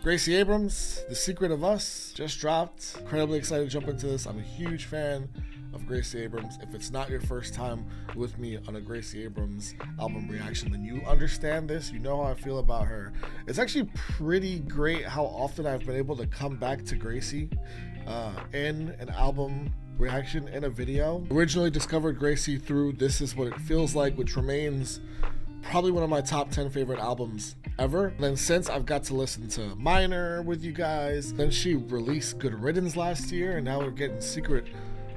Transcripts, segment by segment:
Gracie Abrams, The Secret of Us, just dropped. Incredibly excited to jump into this. I'm a huge fan of Gracie Abrams. If it's not your first time with me on a Gracie Abrams album reaction, then you understand this. You know how I feel about her. It's actually pretty great how often I've been able to come back to Gracie in an album reaction in a video. Originally discovered Gracie through This Is What It Feels Like, which remains probably one of my top 10 favorite albums ever. And then since I've got to listen to Minor with you guys, then she released Good Riddance last year, and now we're getting Secret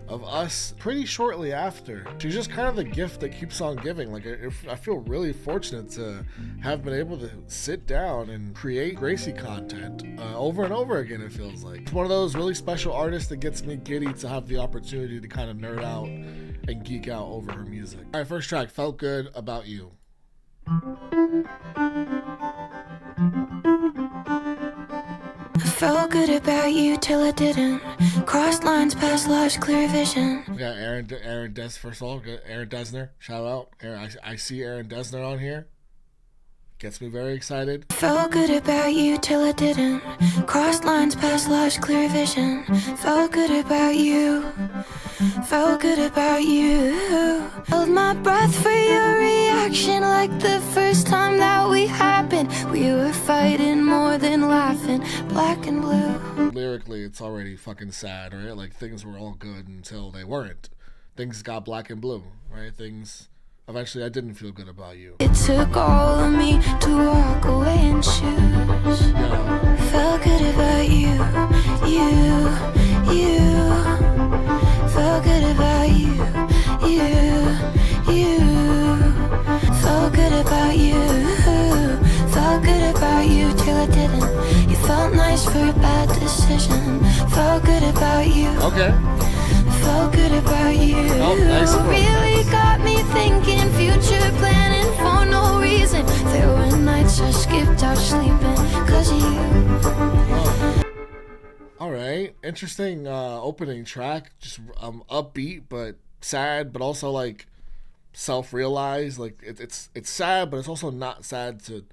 of Us pretty shortly after. She's just kind of the gift that keeps on giving. Like, I feel really fortunate to have been able to sit down and create Gracie content over and over again, it feels like. It's one of those really special artists that gets me giddy to have the opportunity to kind of nerd out and geek out over her music. All right, first track, Felt Good About You. I felt good about you till I didn't. Crossed lines past life's clear vision. We got Aaron Des, first of all, Aaron Dessner, shout out. I see Aaron Dessner on here. Gets me very excited. Felt good about you till I didn't. Crossed lines past life's clear vision. Felt good about you. Felt good about you. Held my breath for your reaction like the first time that we happened. We were fighting more than laughing. Black and blue. Lyrically, it's already fucking sad, right? Like, things were all good until they weren't. Things got black and blue, right? Eventually, I didn't feel good about you. It took all of me to walk away and choose. Yeah. Felt good about you. Felt good about you. Felt good about you. Felt good about you till I didn't. You felt nice for a bad decision. Felt good about you. Okay. Felt good about you. Oh, nice. Really got me thinking, future planning for no reason. There were nights I skipped out sleeping cause of you. Oh. All right, interesting opening track. Just upbeat but sad, but also like self-realized. Like it's sad, but it's also not sad to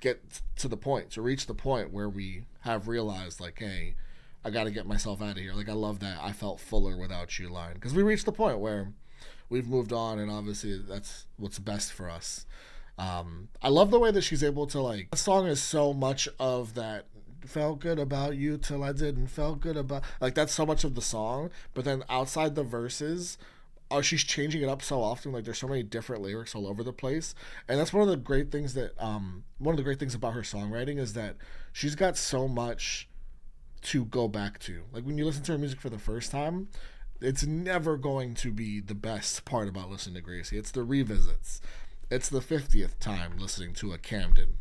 get to the point, to reach the point where we have realized, like, hey, I got to get myself out of here. Like, I love that I felt fuller without you line, because we reached the point where we've moved on, and obviously that's what's best for us. I love the way that she's able to, like, the song is so much of that felt good about you till I didn't, felt good about, like, that's so much of the song, but then outside the verses, she's changing it up so often. Like, there's so many different lyrics all over the place, and that's one of the great things about her songwriting is that she's got so much to go back to. Like, when you listen to her music for the first time, it's never going to be the best part about listening to Gracie. It's the revisits. It's the 50th time listening to a Camden.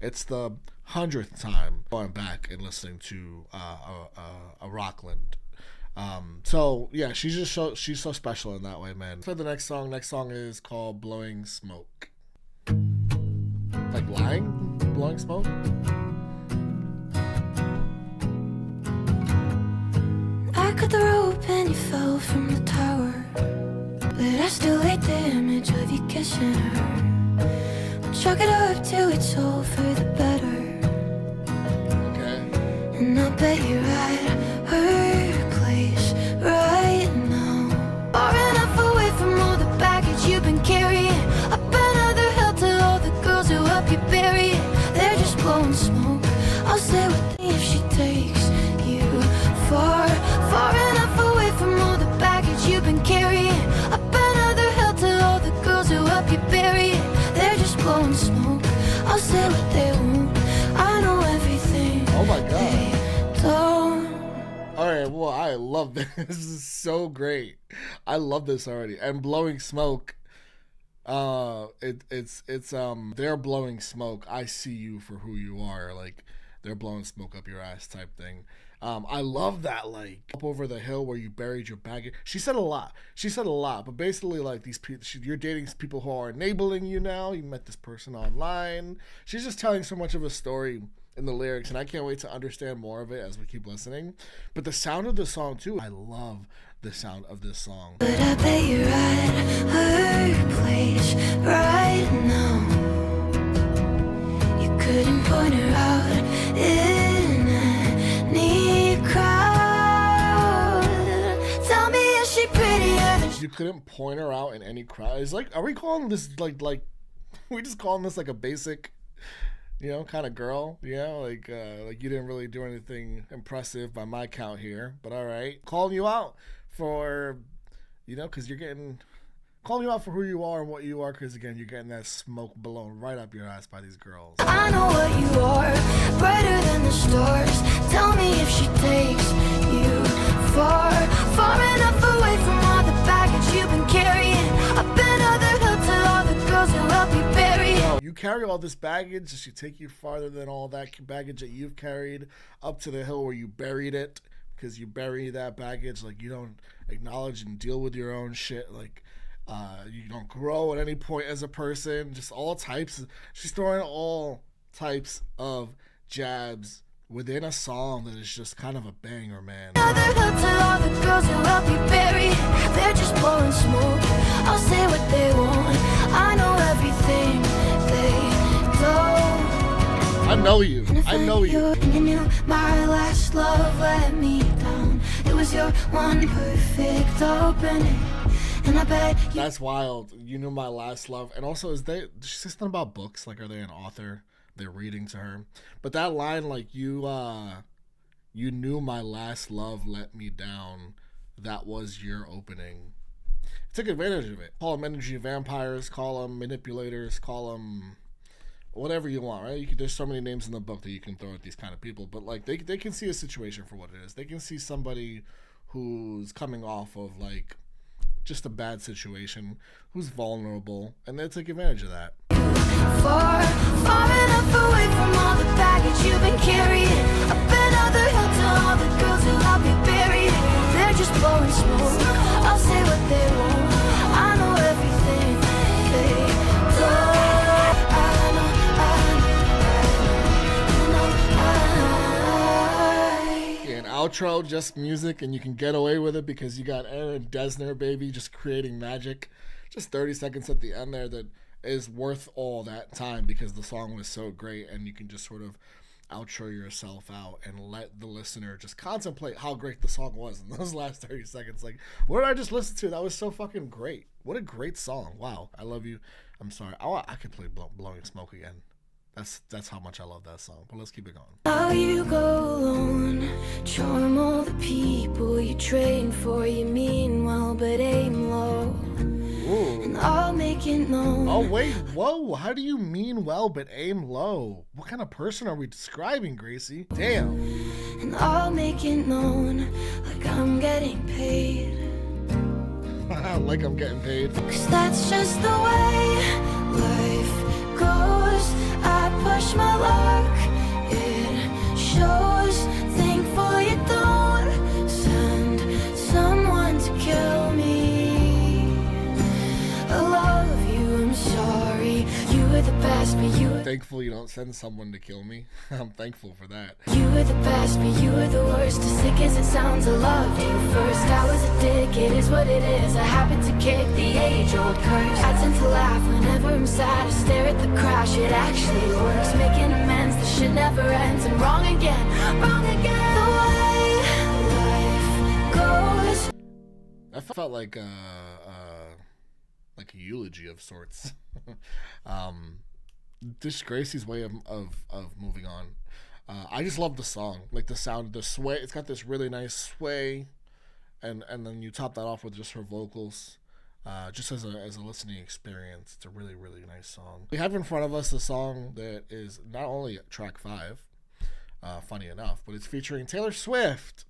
It's the 100th time going back and listening to a Rockland. So yeah, she's so special in that way, man. For the next song is called Blowing Smoke. Like lying? Blowing smoke? I cut the rope and you fell from the tower, but I still hate the image of you kissing her. We'll chalk it up till it's all for the better. Okay. And I bet you're at her place right now, far enough away from all the baggage you've been carrying. Up another hill to all the girls who help you bury it. They're just blowing smoke. I'll stay with me if she takes you far enough away from all the baggage you've been carrying. Up another hill to all the girls who help you bury it. They're just blowing smoke. I'll say what they won't. I know everything. Oh my God. They don't. All right, well, I love this. This is so great. I love this already. And Blowing Smoke, it's they're blowing smoke. I see you for who you are. Like, they're blowing smoke up your ass type thing. I love that, like, up over the hill where you buried your baggage. She said a lot, but basically, like, these people, you're dating people who are enabling you now. You met this person online. She's just telling so much of a story in the lyrics, and I can't wait to understand more of it as we keep listening. But the sound of the song, too, I love the sound of this song. But I bet you're at her place right now. You couldn't point her out. You couldn't point her out in any crowd. It's like, are we calling this like we just calling this like a basic, kind of girl? Like you didn't really do anything impressive by my count here, but all right, calling you out for, because you're getting. Calling you out for who you are and what you are, because again, you're getting that smoke blown right up your ass by these girls. I know what you are, brighter than the stars. Tell me if she takes you far, far enough away from all the baggage you've been carrying. I've been other hill to all the girls who help you bury it. You carry all this baggage, does she take you farther than all that baggage that you've carried up to the hill where you buried it? Because you bury that baggage, like you don't acknowledge and deal with your own shit, like you don't grow at any point as a person. Just all types. She's throwing all types of jabs within a song that is just kind of a banger, man. They're just blowing smoke. I'll say what they want. I know everything they don't. I know you. I know you. You knew my last love let me down. It was your one perfect opening. And I bet that's wild. You knew my last love. And also, she says something about books? Like, are they an author? They're reading to her. But that line, like, you knew my last love let me down. That was your opening. Took advantage of it. Call them energy vampires. Call them manipulators. Call them whatever you want, right? There's so many names in the book that you can throw at these kind of people. But, like, they can see a situation for what it is. They can see somebody who's coming off of, like, just a bad situation, who's vulnerable, and they take advantage of that. Far, far enough away from all the baggage you've been carrying. I've been other hill to all the girls who help you bury it. They're just blowing smoke. I'll say what they want. I know everything they don't. Outro, just music, and you can get away with it because you got Aaron Dessner, baby, just creating magic. Just 30 seconds at the end there that is worth all that time because the song was so great, and you can just sort of outro yourself out and let the listener just contemplate how great the song was in those last 30 seconds. Like, what did I just listen to? That was so fucking great. What a great song. Wow. I love you. I'm sorry. I could play Blowing Smoke again. That's how much I love that song. But let's keep it going. How you go alone, charm all the people you train for. You mean well, but aim low. Ooh. And I'll make it known. Oh wait, whoa! How do you mean well, but aim low? What kind of person are we describing, Gracie? Damn. And I'll make it known, like I'm getting paid. Like I'm getting paid. 'Cause that's just the way life goes. I push my luck, it shows. Thankful you don't send someone to kill me. I love you, I'm sorry. You were the best, but you were Thankful you don't send someone to kill me. I'm thankful for that. You were the best, but you were the worst. As sick as it sounds, I loved you first. I was a dick, it is what it is. I happened to kick the age-old curse. I tend to laugh whenever I'm sad. I stare at the crash, it actually works. Making amends, the shit never ends. And wrong again, wrong again. The way life goes. That felt like a eulogy of sorts. This Gracie's way of moving on. I just love the song, like the sound, the sway. It's got this really nice sway, and then you top that off with just her vocals. Just as a listening experience, it's a really, really nice song. We have in front of us a song that is not only track 5, funny enough, but it's featuring Taylor Swift.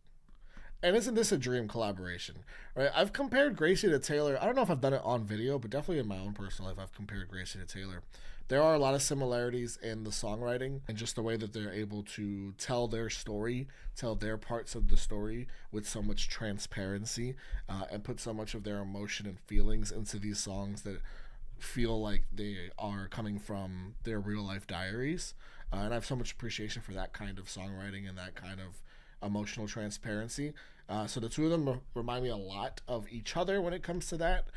And isn't this a dream collaboration? Right? I've compared Gracie to Taylor. I don't know if I've done it on video, but definitely in my own personal life, I've compared Gracie to Taylor. There are a lot of similarities in the songwriting and just the way that they're able to tell their story, tell their parts of the story with so much transparency, and put so much of their emotion and feelings into these songs that feel like they are coming from their real life diaries. And I have so much appreciation for that kind of songwriting and that kind of emotional transparency. So the two of them remind me a lot of each other when it comes to that.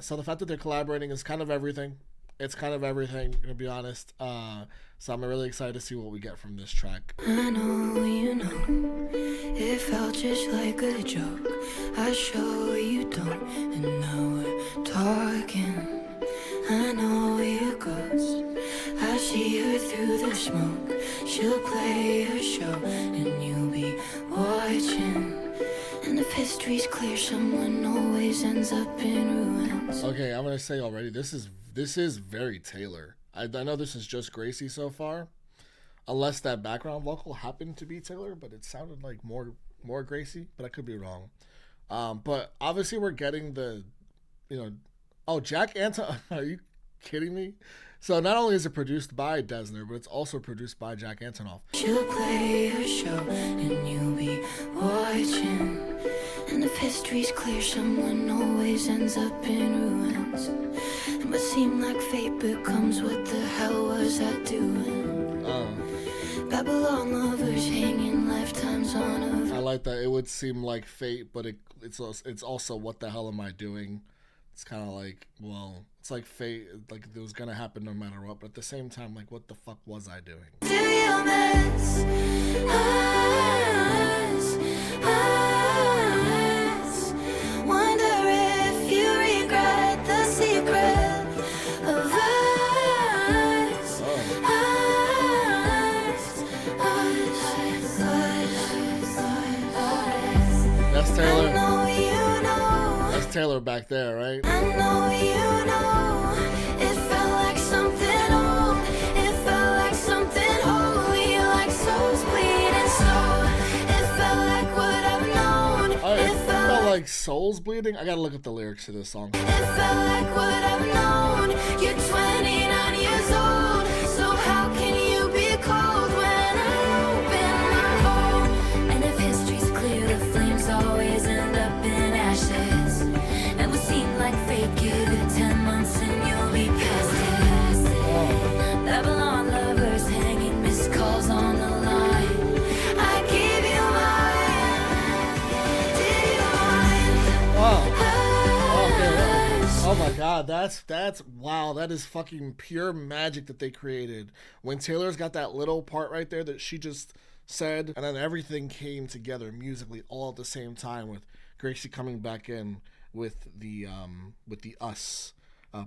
So the fact that they're collaborating is kind of everything. It's kind of everything, to be honest. So I'm really excited to see what we get from this track. I know you know, it felt just like a joke. I show you don't, and now we're talking. I know you're a ghost. I see her through the smoke. She'll play her show, and you'll be watching. And if history's clear, someone always ends up in ruins. Okay, I'm gonna say already, this is very Taylor. I know this is just Gracie so far, unless that background vocal happened to be Taylor, but it sounded like more Gracie, but I could be wrong. But obviously we're getting the, Jack Anton. Are you kidding me? So not only is it produced by Dessner, but it's also produced by Jack Antonoff. She'll play her show, and you'll be watching. And if history's clear, someone always ends up in ruins. It must seem like fate becomes what the hell was I doing? Babylon lovers hanging lifetimes on a... I like that. It would seem like fate, but it's also what the hell am I doing? It's kind of like, well, it's like fate, like it was gonna happen no matter what, but at the same time, like, what the fuck was I doing? Do you miss us? Wonder if you regret the secret of us. That's Taylor. I know you know. That's Taylor back there, right? I know you know. It felt like something old. It felt like something holy, like souls bleeding slow. It felt like what I've known. It felt like souls bleeding. I gotta look at the lyrics to this song. It felt like what I've known. You're 29 years old, so how can you be cold when I open my home? And if history's clear, the flames always end up in ashes. And we seem like fate, give it 10 months and you'll be past it. Babylon lovers hanging missed calls on the line. I gave you mine. Did you mind? Wow. Oh my god, that's wow, that is fucking pure magic that they created. When Taylor's got that little part right there that she just said, and then everything came together musically all at the same time, with Gracie coming back in with the us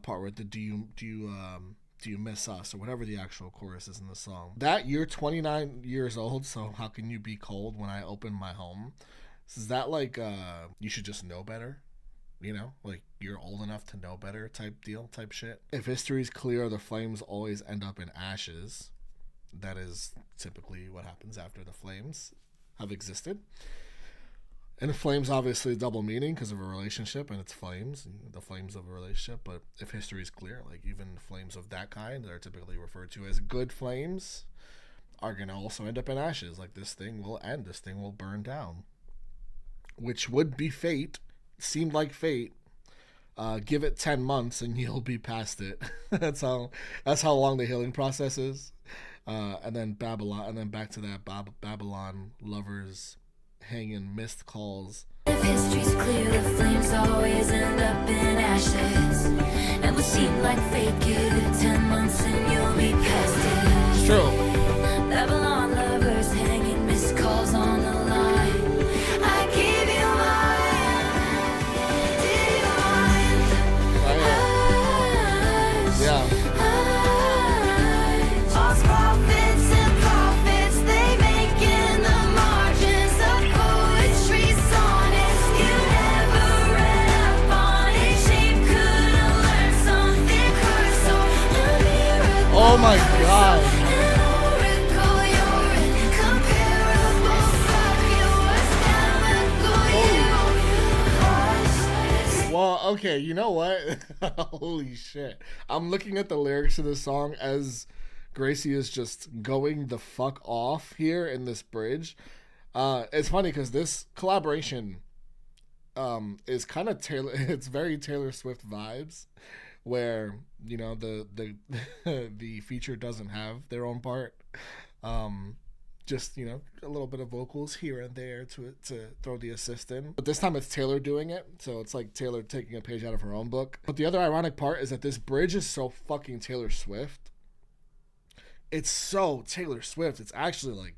part, with the do you miss us, or whatever the actual chorus is in the song. That you're 29 years old, so how can you be cold when I open my home? Is that like you should just know better? Like you're old enough to know better type deal, type shit. If history's clear, the flames always end up in ashes. That is typically what happens after the flames have existed. And flames obviously a double meaning because of a relationship, and it's flames, and the flames of a relationship. But if history is clear, like even flames of that kind that are typically referred to as good flames are going to also end up in ashes. Like this thing will end, this thing will burn down, which would be fate. Seemed like fate. Give it 10 months and you'll be past it. that's how long the healing process is. And then Babylon, and then back to that Babylon lovers hanging missed calls. If history's clear, the flames always end up in ashes. And we seem like fate, give it 10 months and you'll be past it. It's true. Babylon lovers hanging missed calls on the line. I give you mine. Did you mind? Us. Yeah. False prophets and prophets, they make in the margins of poetry sonnets. You never read up on it. Shame could've learned something curse. So a miracle. Oh my god. An oracle, you're incomparable. Fabulous, chemical, you. Well, okay, you know what? Holy shit. I'm looking at the lyrics of this song as Gracie is just going the fuck off here in this bridge. It's funny because this collaboration is kind of Taylor. It's very Taylor Swift vibes, where the the feature doesn't have their own part. Just a little bit of vocals here and there to throw the assist in. But this time it's Taylor doing it, so it's like Taylor taking a page out of her own book. But the other ironic part is that this bridge is so fucking Taylor Swift. It's so Taylor Swift. It's actually like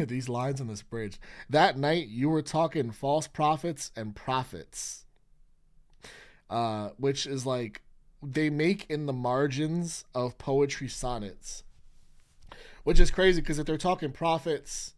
these lines on this bridge. That night you were talking false prophets and prophets. which is like they make in the margins of poetry sonnets, which is crazy because if they're talking profits,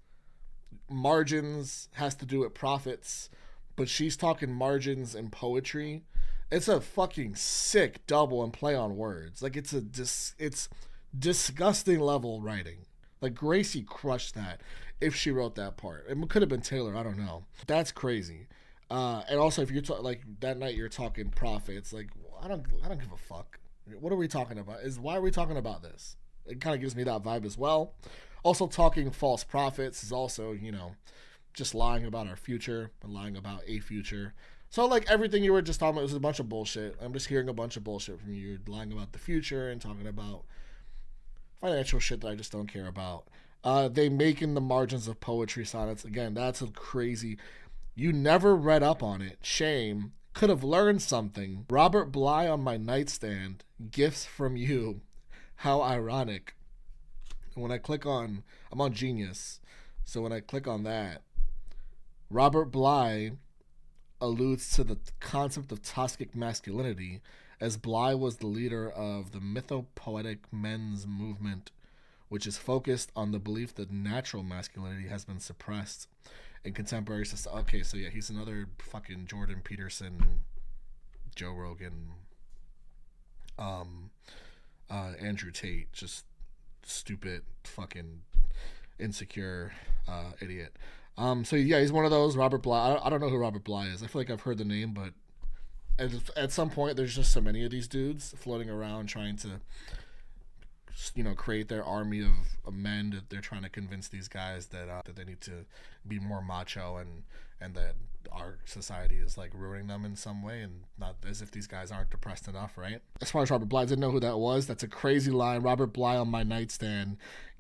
margins has to do with profits, but she's talking margins in poetry. It's a fucking sick double and play on words. Like it's disgusting level writing. Like Gracie crushed that if she wrote that part. It could have been Taylor. I don't know. That's crazy. And also, if you're like that night, you're talking profits. Like I don't give a fuck. What are we talking about? Why are we talking about this? It kind of gives me that vibe as well. Also, talking false prophets is also, just lying about our future and lying about a future. So, like, everything you were just talking about was a bunch of bullshit. I'm just hearing a bunch of bullshit from you. You're lying about the future and talking about financial shit that I just don't care about. They make in the margins of poetry sonnets. Again, that's a crazy. You never read up on it. Shame. Could have learned something. Robert Bly on my nightstand. Gifts from you. How ironic. When I click on, I'm on Genius. So when I click on that, Robert Bly alludes to the concept of toxic masculinity, as Bly was the leader of the mythopoetic men's movement, which is focused on the belief that natural masculinity has been suppressed in contemporary society. Okay, so yeah, he's another fucking Jordan Peterson, Joe Rogan, Andrew Tate, just stupid fucking insecure idiot. So yeah, he's one of those. Robert Bly. I don't know who Robert Bly is. I feel like I've heard the name, but at some point, there's just so many of these dudes floating around trying to, create their army of men that they're trying to convince these guys that they need to be more macho and that our society is like ruining them in some way, and not as if these guys aren't depressed enough, right? As far as Robert Bly, I didn't know who that was. That's a crazy line. Robert Bly on my nightstand.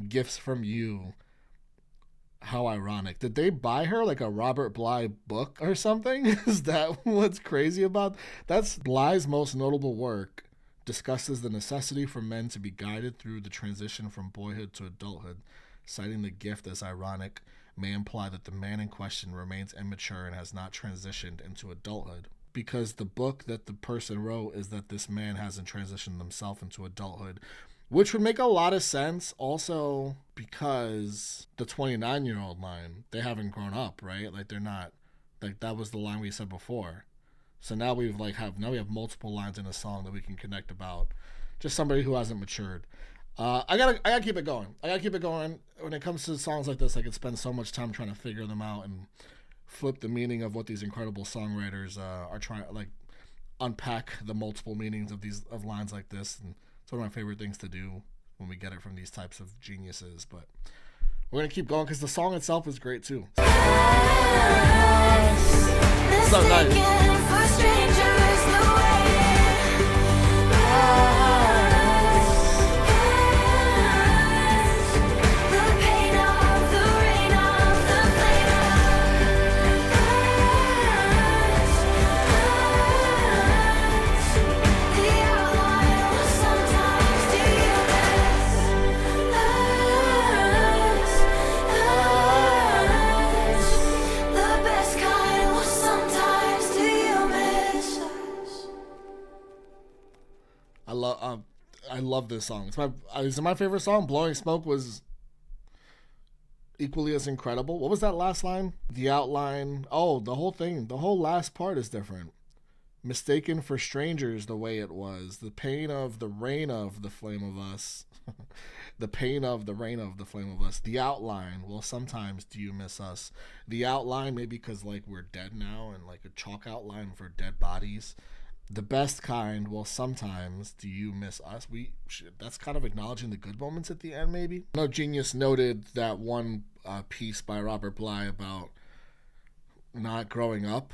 Gifts from you. How ironic. Did they buy her like a Robert Bly book or something? Is that what's crazy about? That's Bly's most notable work. Discusses the necessity for men to be guided through the transition from boyhood to adulthood. Citing the gift as ironic may imply that the man in question remains immature and has not transitioned into adulthood. Because the book that the person wrote is that this man hasn't transitioned himself into adulthood. Which would make a lot of sense also because the 29-year-old line, they haven't grown up, right? Like they're not, like that was the line we said before. So now we have multiple lines in a song that we can connect about just somebody who hasn't matured. I gotta keep it going. When it comes to songs like this, I could spend so much time trying to figure them out and flip the meaning of what these incredible songwriters are trying, like unpack the multiple meanings of lines like this. And it's one of my favorite things to do when we get it from these types of geniuses. But we're going to keep going because the song itself is great too. So nice. I love this song. It's my favorite song. Blowing Smoke was equally as incredible. What was that last line? The outline. Oh, the whole thing. The whole last part is different. Mistaken for strangers the way it was. The pain of the rain of the flame of us. The pain of the rain of the flame of us. The outline. Well, sometimes do you miss us? The outline, maybe because like we're dead now and like a chalk outline for dead bodies. The best kind. Well, sometimes do you miss us? That's kind of acknowledging the good moments at the end, maybe. I know Genius noted that one piece by Robert Bly about not growing up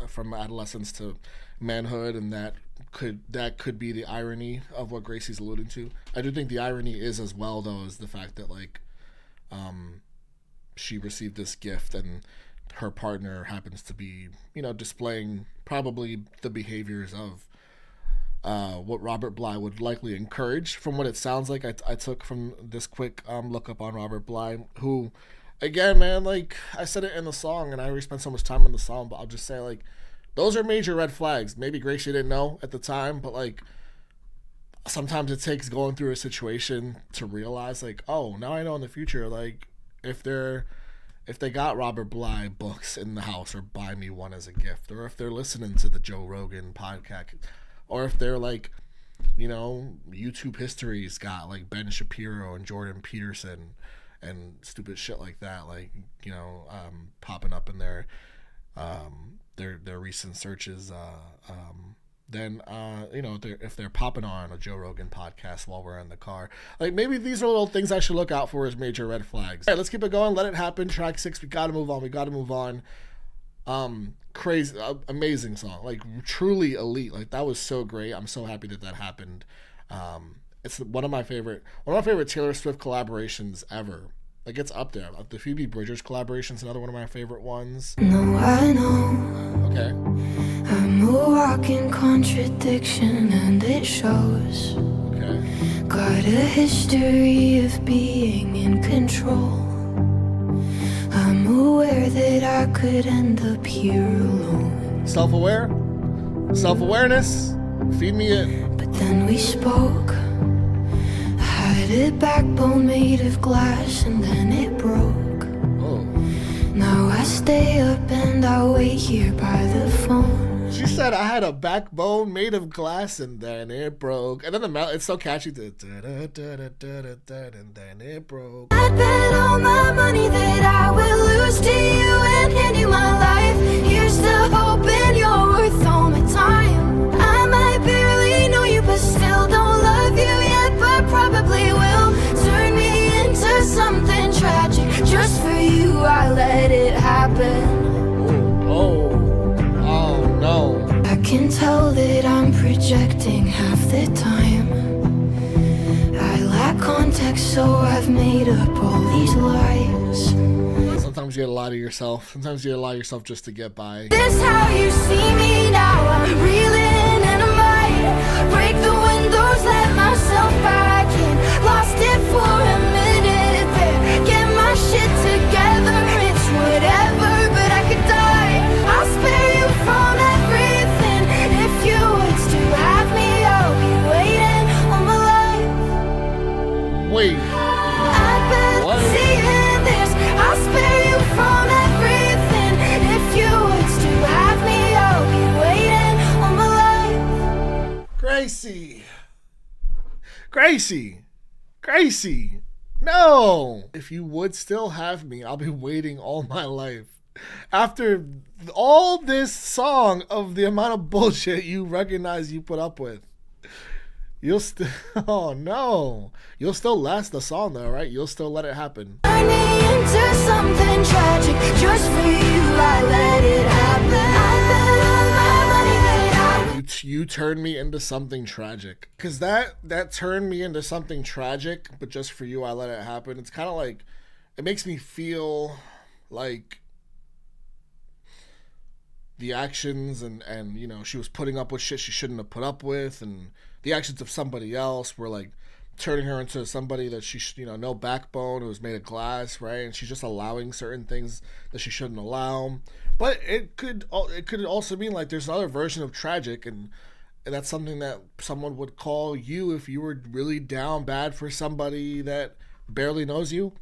from adolescence to manhood, and that could be the irony of what Gracie's alluding to. I do think the irony is as well, though, is the fact that like she received this gift and her partner happens to be, displaying probably the behaviors of what Robert Bly would likely encourage, from what it sounds like. I took from this quick look up on Robert Bly, who, again, man, like I said it in the song, and I already spent so much time in the song, but I'll just say, like, Those are major red flags. Maybe Gracie didn't know at the time, but like sometimes it takes going through a situation to realize like, oh, now I know in the future, like if they got Robert Bly books in the house, or buy me one as a gift, or if they're listening to the Joe Rogan podcast, or if they're like, you know, YouTube history's got like Ben Shapiro and Jordan Peterson and stupid shit like that, like, you know, popping up in their recent searches, then you know, if they're popping on a Joe Rogan podcast while we're in the car, like maybe these are little things I should look out for as major red flags. All right, let's keep it going. Let It Happen, track 6. We gotta move on. Crazy, amazing song, like truly elite. Like that was so great. I'm so happy that happened. It's one of my favorite Taylor Swift collaborations ever. Like it's up there. The Phoebe Bridgers collaboration is another one of my favorite ones. No, I know. Okay. I'm a walking contradiction and it shows. Okay. Got a history of being in control. I'm aware that I could end up here alone. Self-awareness. Feed me it. But then we spoke. I had a backbone made of glass and then it broke. Oh. Now I stay up and I wait here by the phone. She said I had a backbone made of glass and then it broke. And then it's so catchy. And then it broke. I'd bet all my money that I will lose to you and hand you my life. Here's the hope and you're worth all my time. I might barely know you but still don't love you yet, but probably will turn me into something tragic. Just for you I let it happen. Oh no. I can tell that I'm projecting half the time. I lack context, so I've made up all these lies. Sometimes you gotta lie to yourself. Sometimes you gotta lie to yourself just to get by. This how you see me now. I'm reeling and I might break the windows, let myself back in. Lost it for a minute there. Get my shit together. It's whatever, but I could die. I'll spare you from everything. If you would still have me, I'll be waiting all my life. Wait. I'd better seeing this. I'll spare you from everything. If you would still have me, I'll be waiting all my life. Gracie. No. If you would still have me, I'll be waiting all my life. After all this song of the amount of bullshit you recognize you put up with, you'll still, oh no, you'll still last the song though, right? You'll still let it happen. Turn me into something tragic. Just for you, I let it happen. I bet all my money that You turned me into something tragic. Cause that turned me into something tragic, but just for you, I let it happen. It's kind of like, it makes me feel like the actions and you know, she was putting up with shit she shouldn't have put up with, and the actions of somebody else were like turning her into somebody that she, you know, no backbone, who was made of glass, right? And she's just allowing certain things that she shouldn't allow. But it could also mean like there's another version of tragic, and that's something that someone would call you if you were really down bad for somebody that barely knows you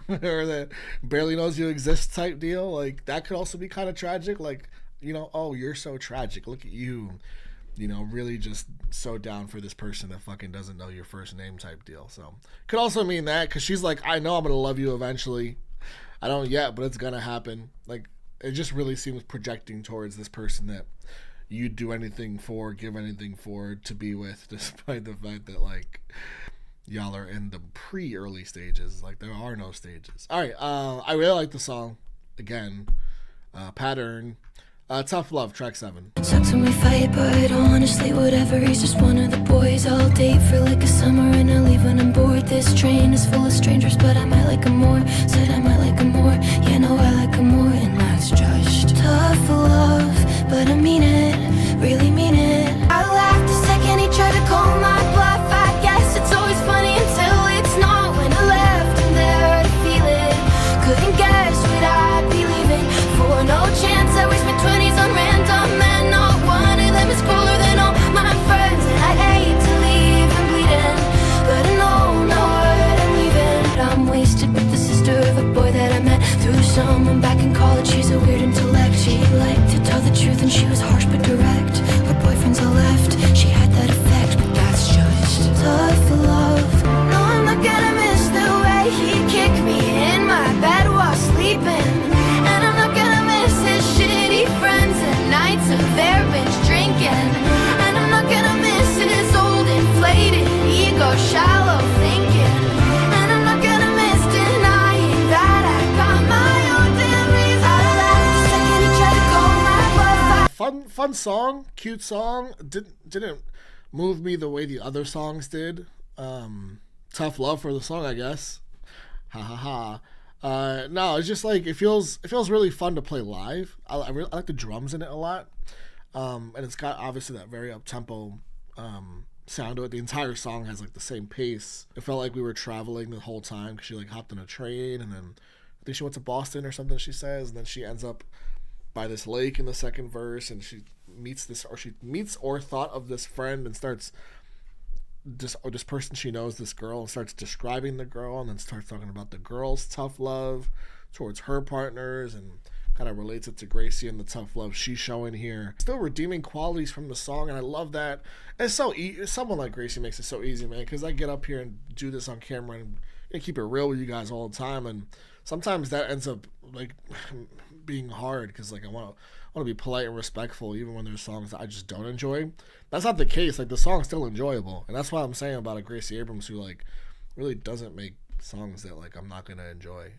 or that barely knows you exist type deal. Like that could also be kind of tragic. Like, you know, oh, you're so tragic. Look at you, you know, really just so down for this person that fucking doesn't know your first name type deal. So could also mean that, because she's like, I know I'm gonna love you eventually. I don't yet, but it's gonna happen. Like, it just really seems projecting towards this person that you'd do anything for, give anything for, to be with, despite the fact that like y'all are in the pre-early stages. Like there are no stages. All right, I really like the song. Again, Pattern. Tough Love, track 7. Sucks when we fight, but honestly, whatever. He's just one of the boys I'll date for like a summer, and I'll leave when I'm bored. This train is full of strangers, but I might like him more. Said I might like him more. Yeah, no, I like him more, and that's just tough love. But I mean it, really mean it. I laughed the second he tried to call my bluff. I guess it's always funny until it's not. When I left him there to feel it, couldn't guess what I'd be leaving for. No chance I waste my 20s on random men. binge drinking. And I'm not gonna miss his old inflated ego, shallow thinking. And I'm not gonna miss denying that I got my own damn reasons. I laughed the second he tried to call my bluff. Fun song, cute song. Didn't move me the way the other songs did. Tough love for the song, I guess. Ha ha ha. No, it's just like it feels really fun to play live. I like the drums in it a lot, and it's got obviously that very up tempo sound to it. The entire song has like the same pace. It felt like we were traveling the whole time because she like hopped on a train, and then I think she went to Boston or something. She says, and then she ends up by this lake in the second verse, and she meets or thought of this friend and starts. This person she knows, this girl, and starts describing the girl, and then starts talking about the girl's tough love towards her partners, and kind of relates it to Gracie and the tough love she's showing here. Still redeeming qualities from the song, and I love that. And it's someone like Gracie makes it so easy, man, because I get up here and do this on camera and keep it real with you guys all the time, and sometimes that ends up like being hard because like I want to be polite and respectful even when there's songs that I just don't enjoy. That's not the case. Like the song's still enjoyable, and that's what I'm saying about a Gracie Abrams who like really doesn't make songs that like I'm not gonna enjoy.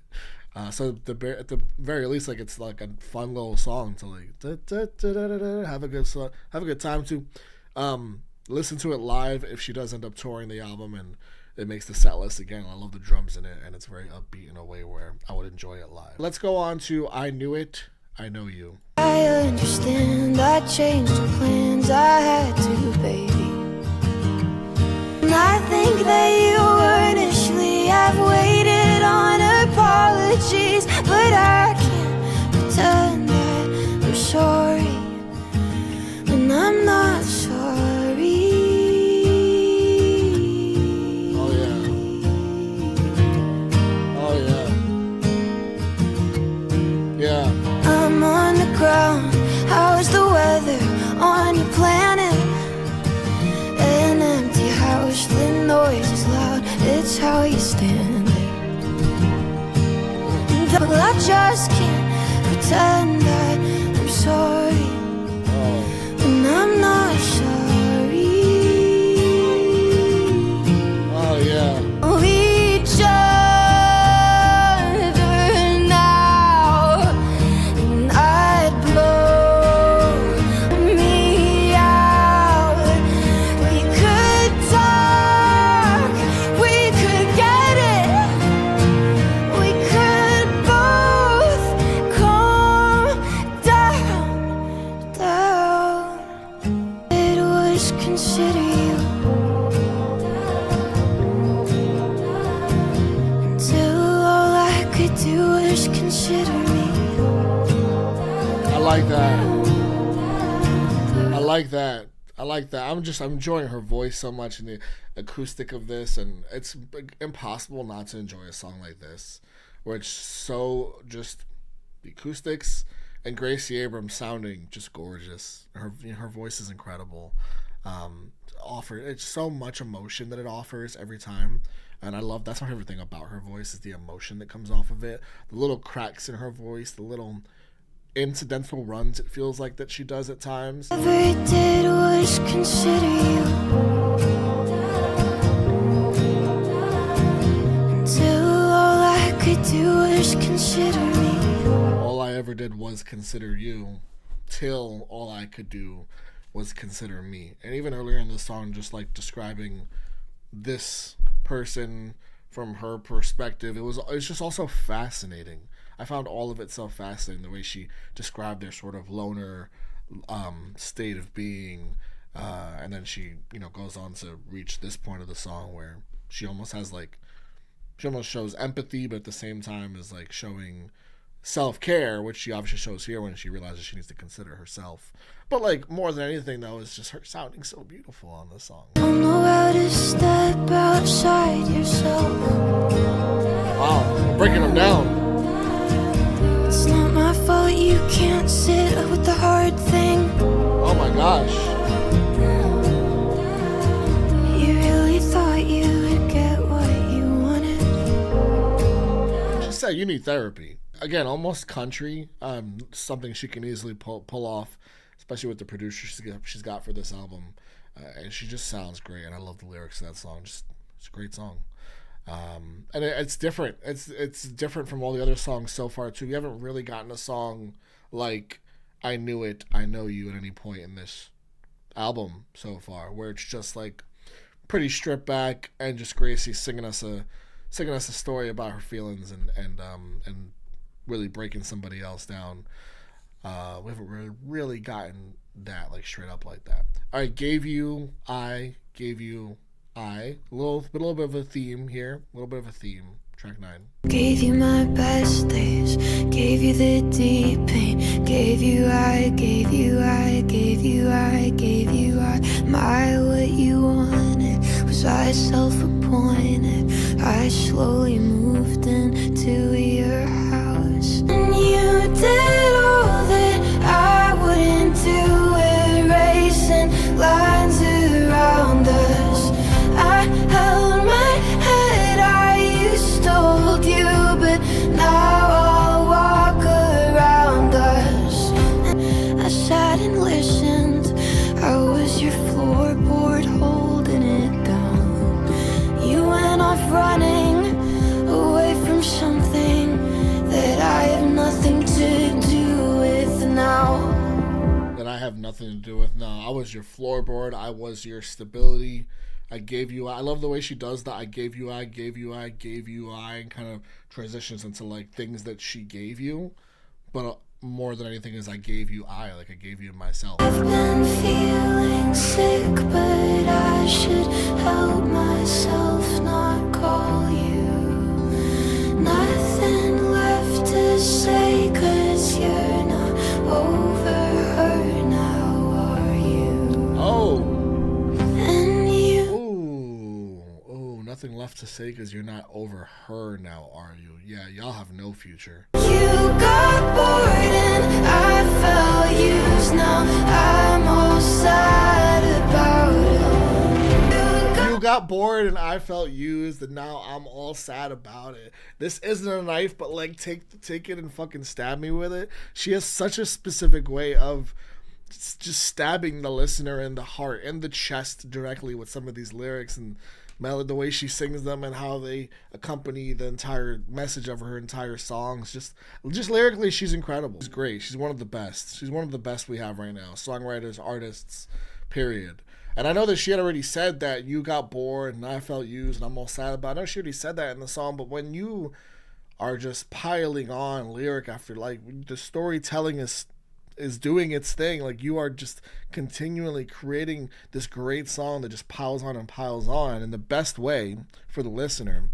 So at the very least, like it's like a fun little song to like have a good time to. Listen to it live if she does end up touring the album, and it makes the set list again. I love the drums in it, and it's very upbeat in a way where I would enjoy it live. Let's go on to I Knew It, I Know You. I understand, I changed the plans I had to, baby. And I think that you initially have waited on apologies, but I can't pretend that I'm sorry when I'm not sorry. I'm on the ground. How's the weather on your planet? An empty house, the noise is loud. It's how you stand there. But I just can't pretend that I'm sorry when I'm not sorry. Oh yeah. We just I like that. I'm enjoying her voice so much and the acoustic of this, and it's impossible not to enjoy a song like this, where it's so just the acoustics and Gracie Abrams sounding just gorgeous. Her voice is incredible. It's so much emotion that it offers every time, and I love that's my favorite thing about her voice is the emotion that comes off of it. The little cracks in her voice, the little incidental runs it feels like that she does at times. All I did was consider you until all I could do was consider me. All I ever did was consider you till all I could do was consider me. And even earlier in the song, just like describing this person from her perspective, it's just also fascinating. I found all of it so fascinating, the way she described their sort of loner state of being, and then she, goes on to reach this point of the song where she almost shows empathy, but at the same time is like showing self-care, which she obviously shows here when she realizes she needs to consider herself. But like more than anything, though, is just her sounding so beautiful on this song. Don't know how to step outside yourself. Wow, breaking them down. It's not my fault you can't sit with the hard thing. Oh my gosh. You really thought you would get what you wanted. She said you need therapy. Again, almost country. Something she can easily pull off, especially with the producer she's got for this album. And she just sounds great, and I love the lyrics of that song. It's a great song. And it's different. It's different from all the other songs so far too. We haven't really gotten a song like "I Knew It, I Know You" at any point in this album so far, where it's just like pretty stripped back and just Gracie singing us a story about her feelings and really breaking somebody else down. We haven't really gotten that like straight up like that. All right, gave you I. A little bit of a theme here. A little bit of a theme. Track 9. Gave you my best days, gave you the deep pain, gave you I, gave you I, gave you I, gave you I. My what you wanted, was I self-appointed? I slowly moved into your house, and you did all that I wouldn't do, erasing lines around us. I held my head, I used to hold you, but now I'll walk around us. I sat and listened, I was your floorboard holding it down. You went off running away from something that I have nothing to do with now. That I have nothing to do with now. I was your floorboard, I was your stability. I gave you I love the way she does that. I gave you I, gave you I, gave you I, and kind of transitions into like things that she gave you, but more than anything is I gave you I, like I gave you myself. I've been feeling sick, but I should help myself not call you. Nothing left to say, 'cause you're not over her now, are you? Oh. Nothing left to say because you're not over her now, are you? Yeah, y'all have no future. You got bored and I felt used. Now I'm all sad about it. You got bored and I felt used, and now I'm all sad about it. This isn't a knife, but like take it and fucking stab me with it. She has such a specific way of just stabbing the listener in the heart, in the chest directly with some of these lyrics and the way she sings them and how they accompany the entire message of her entire songs. Just lyrically, she's incredible. She's great. She's one of the best. She's one of the best we have right now. Songwriters, artists, period. And I know that she had already said that you got bored and I felt used and I'm all sad about it. I know she already said that in the song, but when you are just piling on lyric after like the storytelling is doing its thing, like you are just continually creating this great song that just piles on and piles on in the best way for the listener.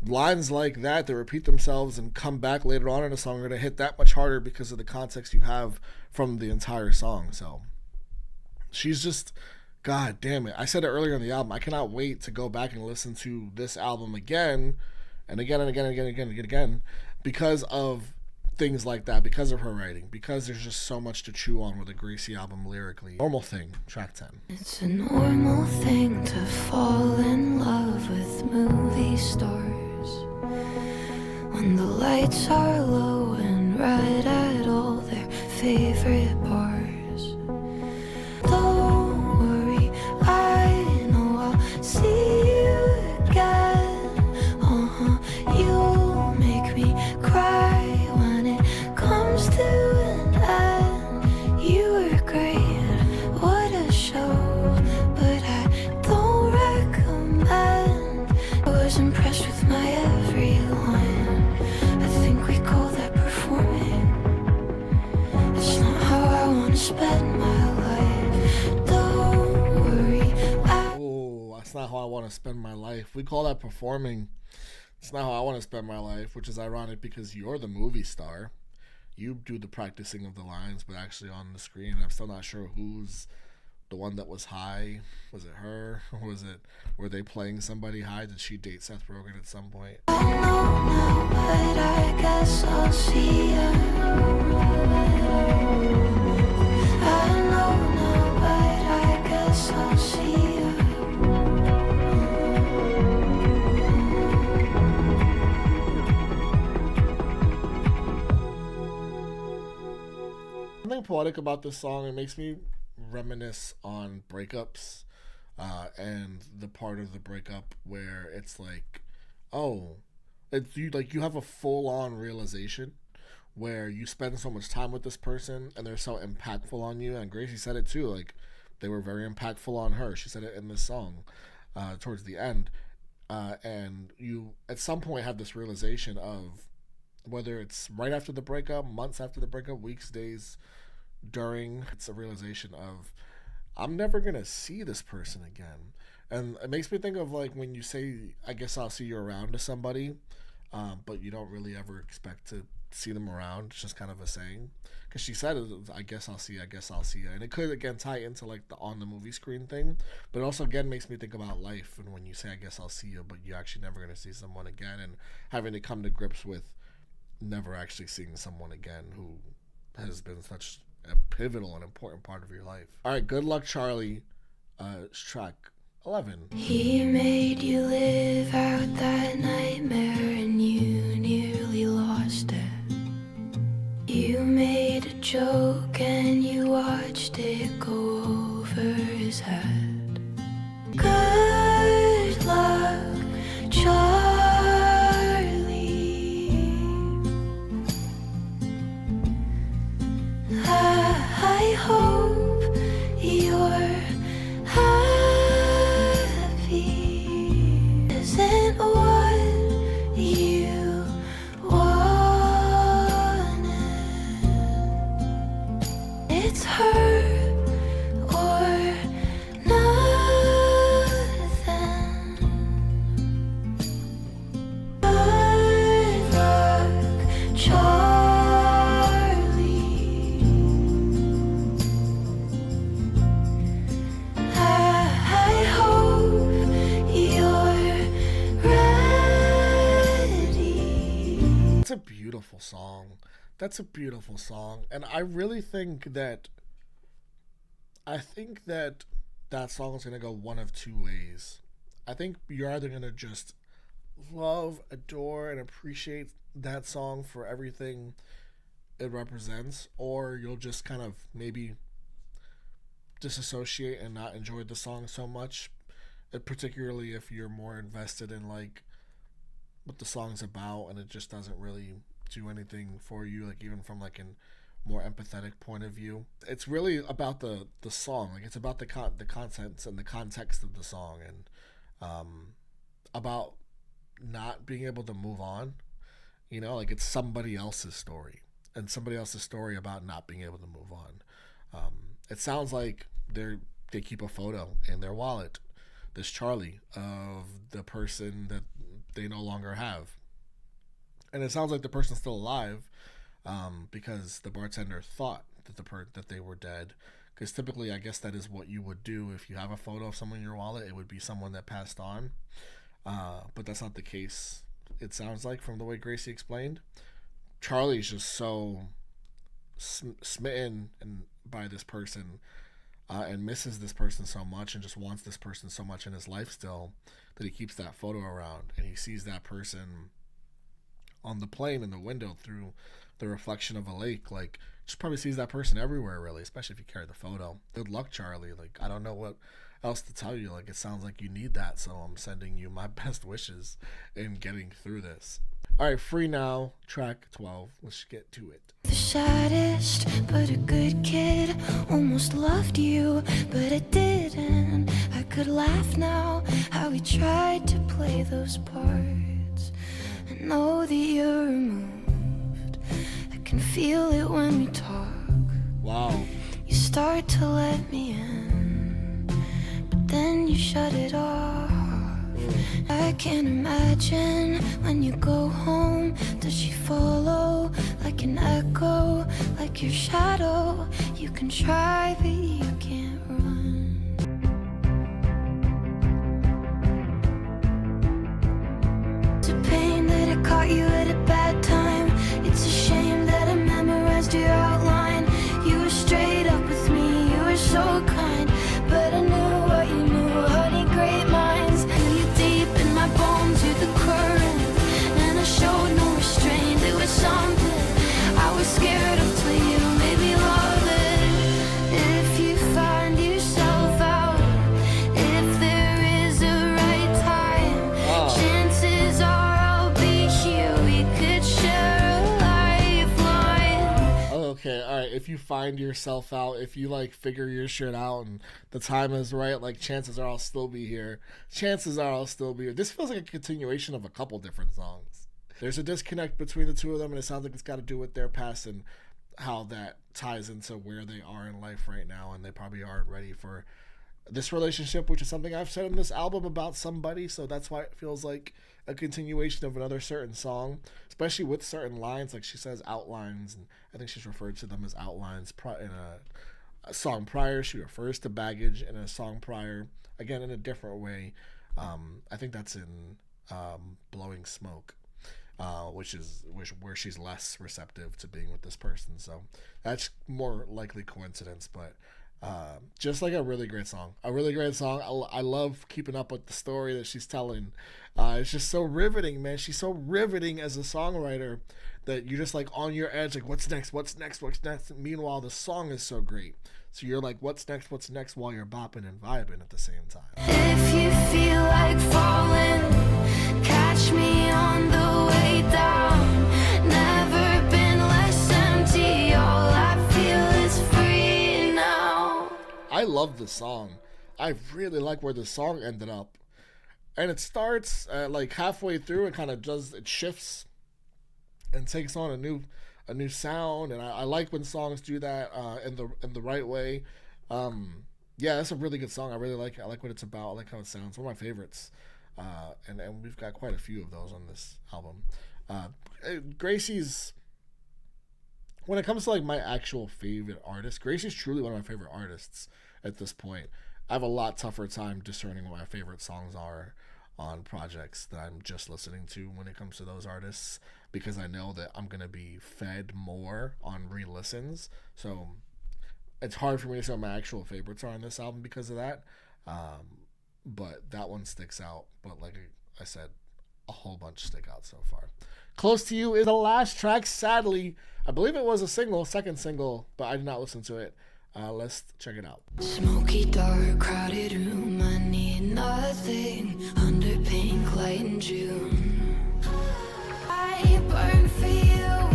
Lines like that repeat themselves and come back later on in a song are going to hit that much harder because of the context you have from the entire song. So she's just, god damn it. I said it earlier in the album, I cannot wait to go back and listen to this album again and again and again and again and again and again because of things like that, because of her writing, because there's just so much to chew on with a Gracie album lyrically. Normal Thing, track 10. It's a normal thing to fall in love with movie stars when the lights are low and right at all their favorite bars. Don't worry, I know I'll see you again. You'll make me cry comes to an end. You were great, what a show, but I don't recommend. I was impressed with my every line. I think we call that performing. It's not how I want to spend my life. Don't worry. Oh, that's not how I want to spend my life. We call that performing. It's not how I want to spend my life, which is ironic because you're the movie star. You do the practicing of the lines, but actually on the screen, I'm still not sure who's the one that was high. Was it her? Or were they playing somebody high? Did she date Seth Rogen at some point? I know now, but I guess I'll see ya. I know now, but I guess I'll see ya. Something poetic about this song. It makes me reminisce on breakups, and the part of the breakup where it's like, oh, it's you have a full on realization where you spend so much time with this person and they're so impactful on you. And Gracie said it too, like they were very impactful on her. She said it in this song towards the end. And you at some point have this realization of, whether it's right after the breakup, months after the breakup, weeks, days, during, it's a realization of, I'm never going to see this person again. And it makes me think of like when you say, I guess I'll see you around to somebody, but you don't really ever expect to see them around. It's just kind of a saying. Because she said, I guess I'll see you, I guess I'll see you. And it could, again, tie into like the on the movie screen thing. But it also, again, makes me think about life. And when you say, I guess I'll see you, but you're actually never going to see someone again. And having to come to grips with never actually seeing someone again who has been such a pivotal and important part of your life. All right, Good Luck Charlie, track 11. He made you live out that nightmare and you nearly lost it. You made a joke and you watched it go over his head. Good luck, Charlie. I hope you're happy. Isn't what you wanted. It's her or nothing. Good luck, Charlie. I hope you're ready. That's a beautiful song. That's a beautiful song. And I really think that that song is going to go one of two ways. I think you're either going to just love, adore, and appreciate that song for everything it represents, or you'll just kind of maybe disassociate and not enjoy the song so much, particularly if you're more invested in like what the song's about and it just doesn't really do anything for you, like even from like an more empathetic point of view. It's really about the song, like it's about the contents and the context of the song, and about not being able to move on, you know, like it's somebody else's story, and somebody else's story about not being able to move on. It sounds like they keep a photo in their wallet, this Charlie, of the person that they no longer have, and it sounds like the person's still alive, because the bartender thought that they were dead. Because typically, I guess that is what you would do if you have a photo of someone in your wallet. It would be someone that passed on, but that's not the case. It sounds like, from the way Gracie explained, Charlie's just so smitten by this person, and misses this person so much, and just wants this person so much in his life still, that he keeps that photo around, and he sees that person on the plane in the window through the reflection of a lake. Like, just probably sees that person everywhere, really, especially if you carry the photo. Good luck, Charlie. Like, I don't know what else to tell you. Like, it sounds like you need that, so I'm sending you my best wishes in getting through this. All right, Free Now, track 12. Let's get to it. The saddest, but a good kid. Almost loved you, but it didn't. I could laugh now, how we tried to play those parts. I know that you're removed. I can feel it when we talk. Wow. You start to let me in, but then you shut it off. I can't imagine when you go home. Does she follow like an echo, like your shadow? You can try, but you can't run. It's a pain that I caught you at a bad time. It's a shame that I memorized your outline. You were straight up with me, you were so kind, but I knew what you knew, honey, great minds. You deep in my bones, you're the current, and I showed no restraint. It was something I was scared of till you made me love it. if you find yourself out, if you like figure your shit out and the time is right, like chances are I'll still be here. Chances are I'll still be here. This feels like a continuation of a couple different songs. There's a disconnect between the two of them, and it sounds like it's got to do with their past and how that ties into where they are in life right now, and they probably aren't ready for this relationship, which is something I've said in this album about somebody, so that's why it feels like a continuation of another certain song, especially with certain lines. Like she says outlines, and I think she's referred to them as outlines in a song prior. She refers to baggage in a song prior, again in a different way. I think that's in Blowing Smoke. Where she's less receptive to being with this person, so that's more likely coincidence. But just like a really great song. I love keeping up with the story that she's telling. It's just so riveting, man. She's so riveting as a songwriter that you're just like on your edge, like what's next? Meanwhile, the song is so great, so you're like what's next while you're bopping and vibing at the same time. If you feel like falling, catch me on the way down. Never been less empty, all I feel is free now. I love the song. I really like where the song ended up. And it starts like halfway through, it shifts and takes on a new sound, and I like when songs do that in the right way. Yeah, that's a really good song. I really like it. I like what it's about. I like how it sounds. One of my favorites. And we've got quite a few of those on this album. Gracie's, when it comes to like my actual favorite artist, Gracie's truly one of my favorite artists at this point. I have a lot tougher time discerning what my favorite songs are on projects that I'm just listening to when it comes to those artists, because I know that I'm going to be fed more on re-listens. So it's hard for me to say what my actual favorites are on this album because of that. But that one sticks out. But like I said, a whole bunch stick out so far. Close to You is the last track. Sadly, I believe it was a second single, but I did not listen to it. Let's check it out. Smoky dark, crowded room, I need nothing under pink light in June. I burn for you,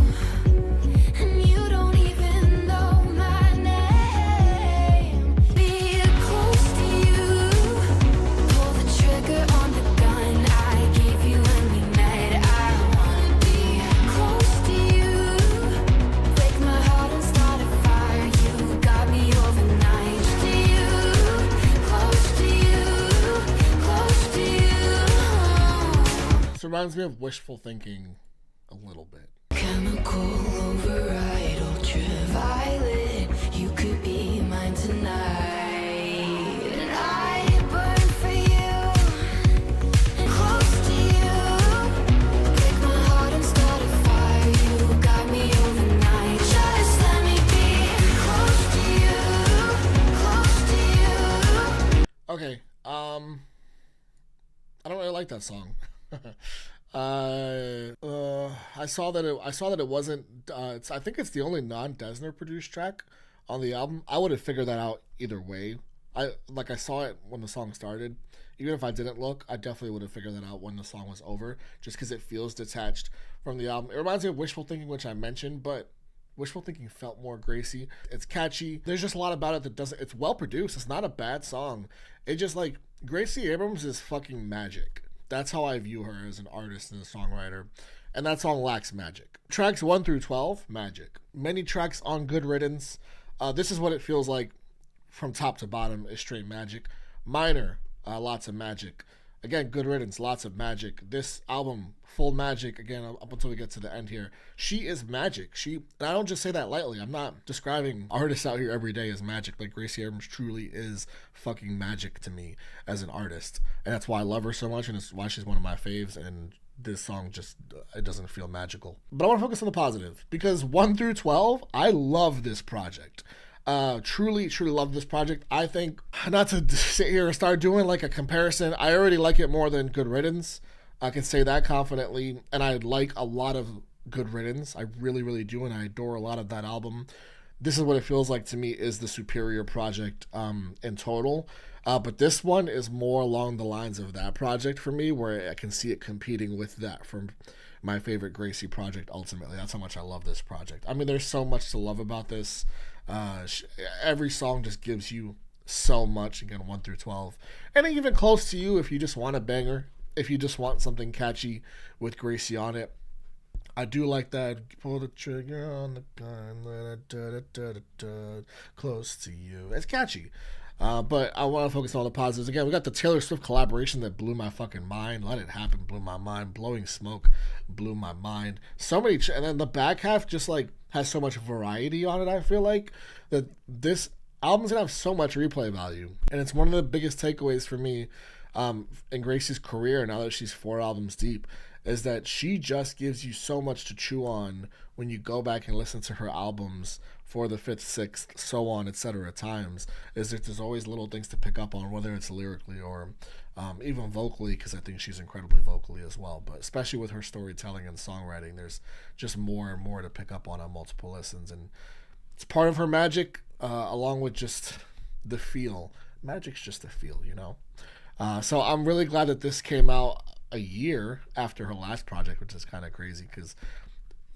and you don't even know my name. Be close to you, pull the trigger on the gun I gave you when we met. I wanna be close to you, break my heart and start a fire. You got me overnight. Close to you, close to you. This reminds me of Wishful Thinking a little bit. Chemical override, ultraviolet. You could be mine tonight. And I burn for you, close to you. Break my heart and start a fire. You got me overnight. Just let me be close to you, close to you. Okay, I don't really like that song. I saw that it wasn't. I think it's the only non-Desner produced track on the album. I would have figured that out either way. I saw it when the song started. Even if I didn't look, I definitely would have figured that out when the song was over, just because it feels detached from the album. It reminds me of Wishful Thinking, which I mentioned, but Wishful Thinking felt more Gracie. It's catchy. There's just a lot about it that doesn't. It's well produced. It's not a bad song. It just like Gracie Abrams is fucking magic. That's how I view her as an artist and a songwriter. And that song lacks magic. Tracks 1 through 12, magic. Many tracks on Good Riddance. This is what it feels like from top to bottom is straight magic. Minor, lots of magic. Again, Good Riddance, lots of magic. This album, full magic, again, up until we get to the end here. She is magic. And I don't just say that lightly. I'm not describing artists out here every day as magic. Like, Gracie Abrams truly is fucking magic to me as an artist. And that's why I love her so much, and it's why she's one of my faves, and this song just, it doesn't feel magical. But I want to focus on the positive, because 1 through 12, I love this project. Truly love this project. I think, not to sit here and start doing like a comparison, I already like it more than Good Riddance. I can say that confidently, and I like a lot of Good Riddance. I really do, and I adore a lot of that album. This is what it feels like to me is the superior project in total. But this one is more along the lines of that project for me, where I can see it competing with that for my favorite Gracie project ultimately. That's how much I love this project. I mean, there's so much to love about this. Every song just gives you so much, again, 1 through 12. And even close to you if you just want a banger, if you just want something catchy with Gracie on it. I do like that. Pull the trigger on the gun, close to you. It's catchy. But I want to focus on all the positives. Again, we got the Taylor Swift collaboration that blew my fucking mind. Let It Happen blew my mind. Blowing Smoke blew my mind. So many, and then the back half just like has so much variety on it. I feel like that this album's gonna have so much replay value, and it's one of the biggest takeaways for me in Gracie's career now that she's 4 albums deep, is that she just gives you so much to chew on when you go back and listen to her albums for the 5th, 6th, so on, etc. times. Is that there's always little things to pick up on, whether it's lyrically or even vocally, because I think she's incredibly vocally as well. But especially with her storytelling and songwriting, there's just more and more to pick up on multiple listens. And it's part of her magic, along with just the feel. Magic's just a feel, you know? So I'm really glad that this came out a year after her last project, which is kind of crazy because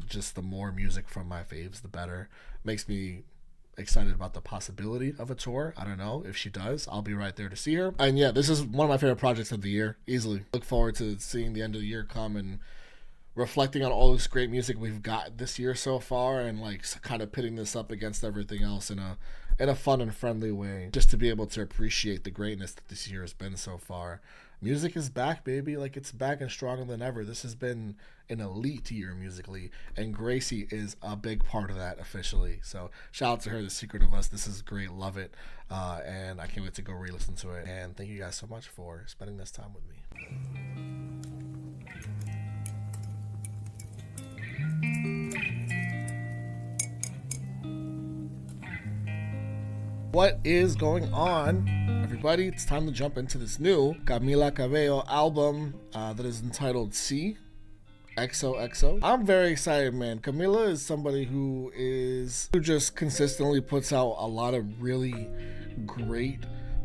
just the more music from my faves, the better. Makes me excited about the possibility of a tour. I don't know if she does. I'll be right there to see her. And yeah, this is one of my favorite projects of the year, easily. Look forward to seeing the end of the year come and reflecting on all this great music we've got this year so far, and like kind of pitting this up against everything else in a fun and friendly way, just to be able to appreciate the greatness that this year has been so far. Music is back, baby. Like, it's back and stronger than ever. This has been an elite year musically, and Gracie is a big part of that officially. So shout out to her, The Secret of Us. This is great. Love it. And I can't wait to go re-listen to it. And thank you guys so much for spending this time with me. What is going on, everybody? It's time to jump into this new Camila Cabello album that is entitled C, XOXO. I'm very excited, man. Camila is somebody who just consistently puts out a lot of really great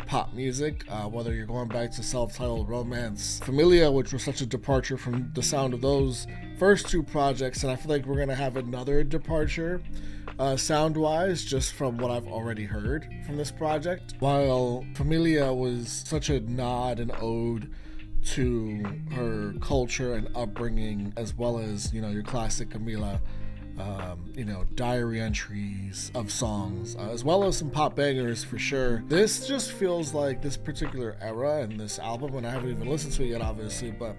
pop music, whether you're going back to self-titled Romance, Familia, which was such a departure from the sound of those first 2 projects, and I feel like we're gonna have another departure sound-wise, just from what I've already heard from this project. While Familia was such a nod and ode to her culture and upbringing, as well as, you know, your classic Camila, you know, diary entries of songs, as well as some pop bangers for sure. This just feels like this particular era in this album, and I haven't even listened to it yet, obviously, but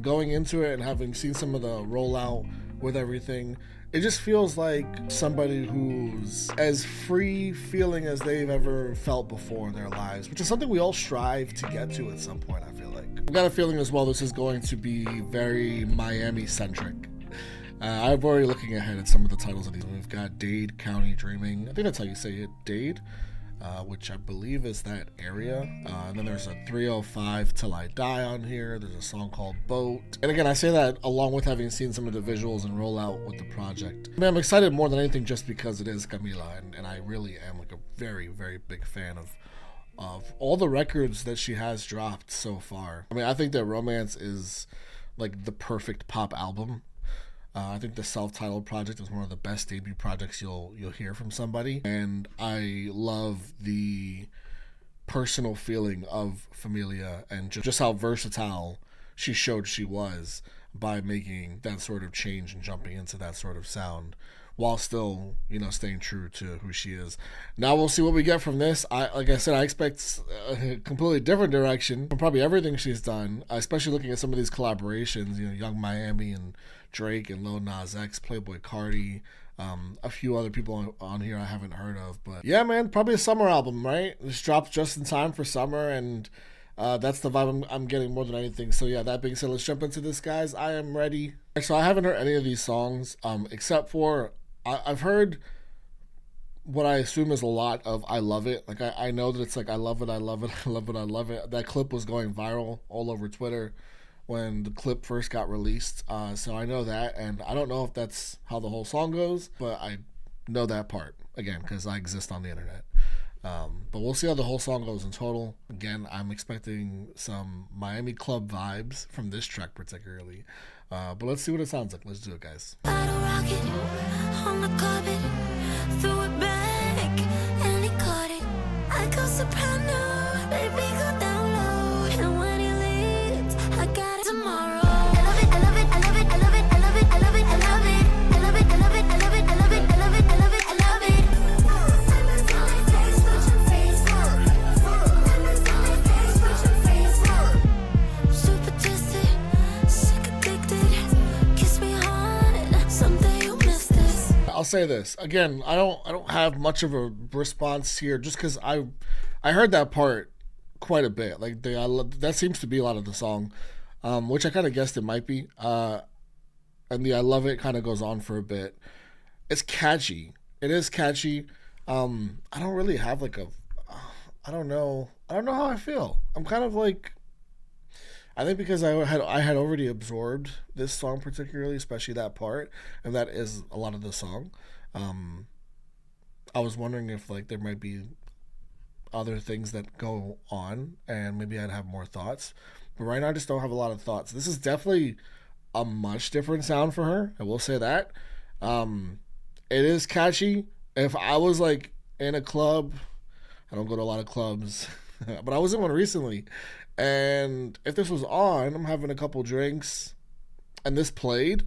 going into it and having seen some of the rollout with everything, it just feels like somebody who's as free feeling as they've ever felt before in their lives, which is something we all strive to get to at some point, I feel like. I've got a feeling as well this is going to be very Miami-centric. I'm already looking ahead at some of the titles of these. We've got Dade County Dreaming. I think that's how you say it, Dade, which I believe is that area. And then there's a 305 Till I Die on here. There's a song called Boat. And again, I say that along with having seen some of the visuals and rollout with the project. I mean, I'm excited more than anything just because it is Camila, and I really am like a very, very big fan of all the records that she has dropped so far. I mean, I think that Romance is like the perfect pop album. I think the self-titled project is one of the best debut projects you'll hear from somebody, and I love the personal feeling of Familia and just how versatile she showed she was by making that sort of change and jumping into that sort of sound while still, you know, staying true to who she is. Now we'll see what we get from this. Like I said, I expect a completely different direction from probably everything she's done, especially looking at some of these collaborations, you know, Young Miami and Drake and Lil Nas X, Playboi Carti, a few other people on here I haven't heard of. But yeah, man, probably a summer album, right? This drops just in time for summer, and that's the vibe I'm getting more than anything. So yeah, that being said, let's jump into this, guys. I am ready. So I haven't heard any of these songs, except for I've heard what I assume is a lot of I Love It. Like, I know that it's like I love it, I love it, I love it, I love it. That clip was going viral all over Twitter when the clip first got released. So I know that, and I don't know if that's how the whole song goes, but I know that part, again, because I exist on the internet. But we'll see how the whole song goes in total. Again, I'm expecting some Miami club vibes from this track particularly. But let's see what it sounds like. Let's do it, guys. Bottle rocket on the carpet, threw it back and he caught it. I go soprano, baby go down low, and when he leaves, I got it tomorrow. I love it, I love it, I love it, I love it, I love it, I love it, I love it, I love it, I love it, I love it, I love it, I love it, I love it, I love it. Super twisted, sick addicted, kiss me hard, someday you'll miss this. I'll say this again. I don't have much of a response here, just because I heard that part quite a bit. Like that seems to be a lot of the song, which I kind of guessed it might be. And the I love it kind of goes on for a bit. It's catchy. It is catchy. I don't really have like a. I don't know how I feel. I'm kind of like. I think because I had already absorbed this song particularly, especially that part, and that is a lot of the song. I was wondering if like there might be other things that go on, and maybe I'd have more thoughts. But right now, I just don't have a lot of thoughts. This is definitely a much different sound for her. I will say that. It is catchy. If I was like in a club, I don't go to a lot of clubs, but I was in one recently. And if this was on, I'm having a couple drinks, and this played,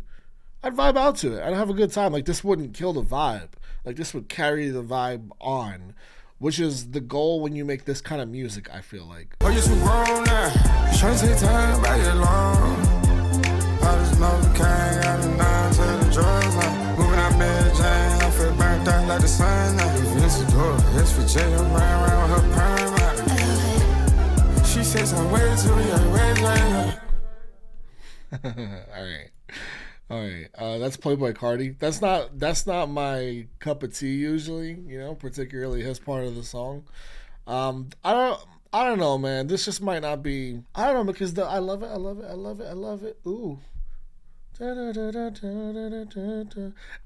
I'd vibe out to it. I'd have a good time. Like, this wouldn't kill the vibe. Like, this would carry the vibe on, which is the goal when you make this kind of music, I feel like. Oh, you too grown now. Trying to take time by your long. All this Novocaine, got a nine to the drugs now. Moving out Mary Jane, I feel burnt out like the sun now. Vince Adora, it's for Jay, I'm riding around with her perm out. She says I'm way too young, way too young. All right. That's Playboy Cardi. That's not my cup of tea usually, particularly his part of the song. I don't know, man. This just might not be. I don't know, because I love it. Ooh.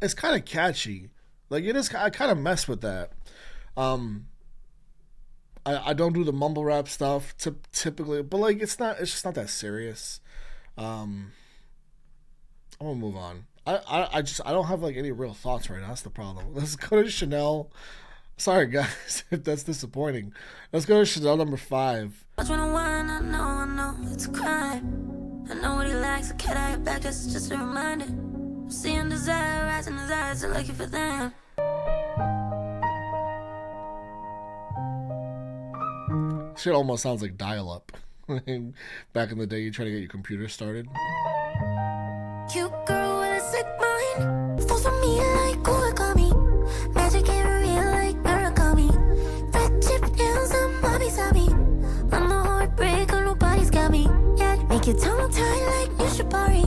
It's kind of catchy. Like, it is. I kind of mess with that. I don't do the mumble rap stuff typically, but like it's just not that serious. I'm gonna move on. I don't have like any real thoughts right now. That's the problem. Let's go to Chanel. Sorry guys if that's disappointing. Let's go to Chanel number 5. I know it's a crime. I know what he likes. A cat out your back, that's just a reminder. I'm seeing desire, rising desire, so lucky for them. Shit almost sounds like dial-up. Back in the day, you try to get your computer started. Cute girl with a sick mind, falls on me like origami. Magic ain't real like origami. Red chip nails and mommy sabi. I'm the heartbreaker, nobody's got me. Yeah, make it tongue tied like new Shibari.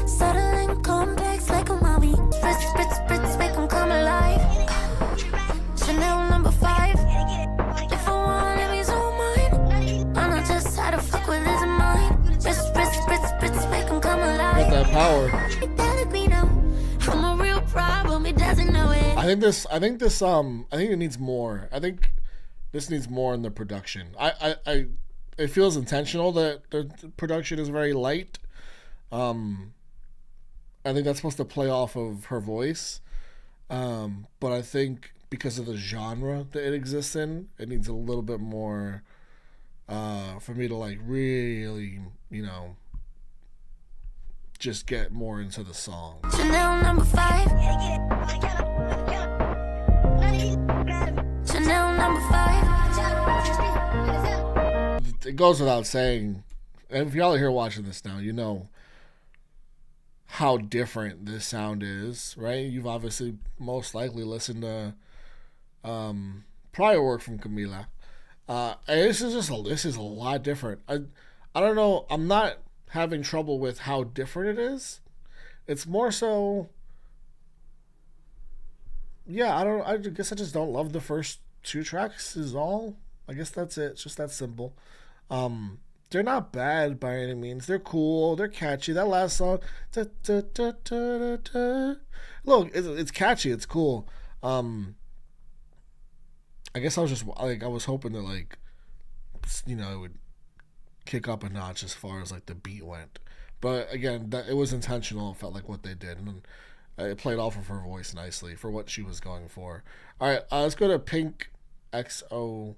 Subtle and complex like a mommy. Spritz, spritz, spritz, make them come alive. Chanel number 5. If I want him, he's all mine. I know just how to fuck with his mind. Spritz, spritz, spritz, spritz, make him come alive. Got that power. I'm a real problem, it doesn't know it. I think it needs more. I think this needs more in the production. It feels intentional that the production is very light. I think that's supposed to play off of her voice. But I think because of the genre that it exists in, it needs a little bit more for me to like really, just get more into the song. Chanel number 5. Chanel number 5. It goes without saying, and if y'all are here watching this now, you know how different this sound is, right? You've obviously most likely listened to prior work from Camila. And this is a lot different. I don't know. I'm not having trouble with how different it is. It's more so, I guess I just don't love the first 2 tracks is all. I guess that's it. It's just that simple. They're not bad by any means. They're cool. They're catchy. That last song, look, it's catchy. It's cool. I I guess I was just like, I was hoping that like, you know, it would kick up a notch as far as like the beat went. But again, that it was intentional. It felt like what they did, and it played off of her voice nicely for what she was going for. All right, let's go to Pink XOXO,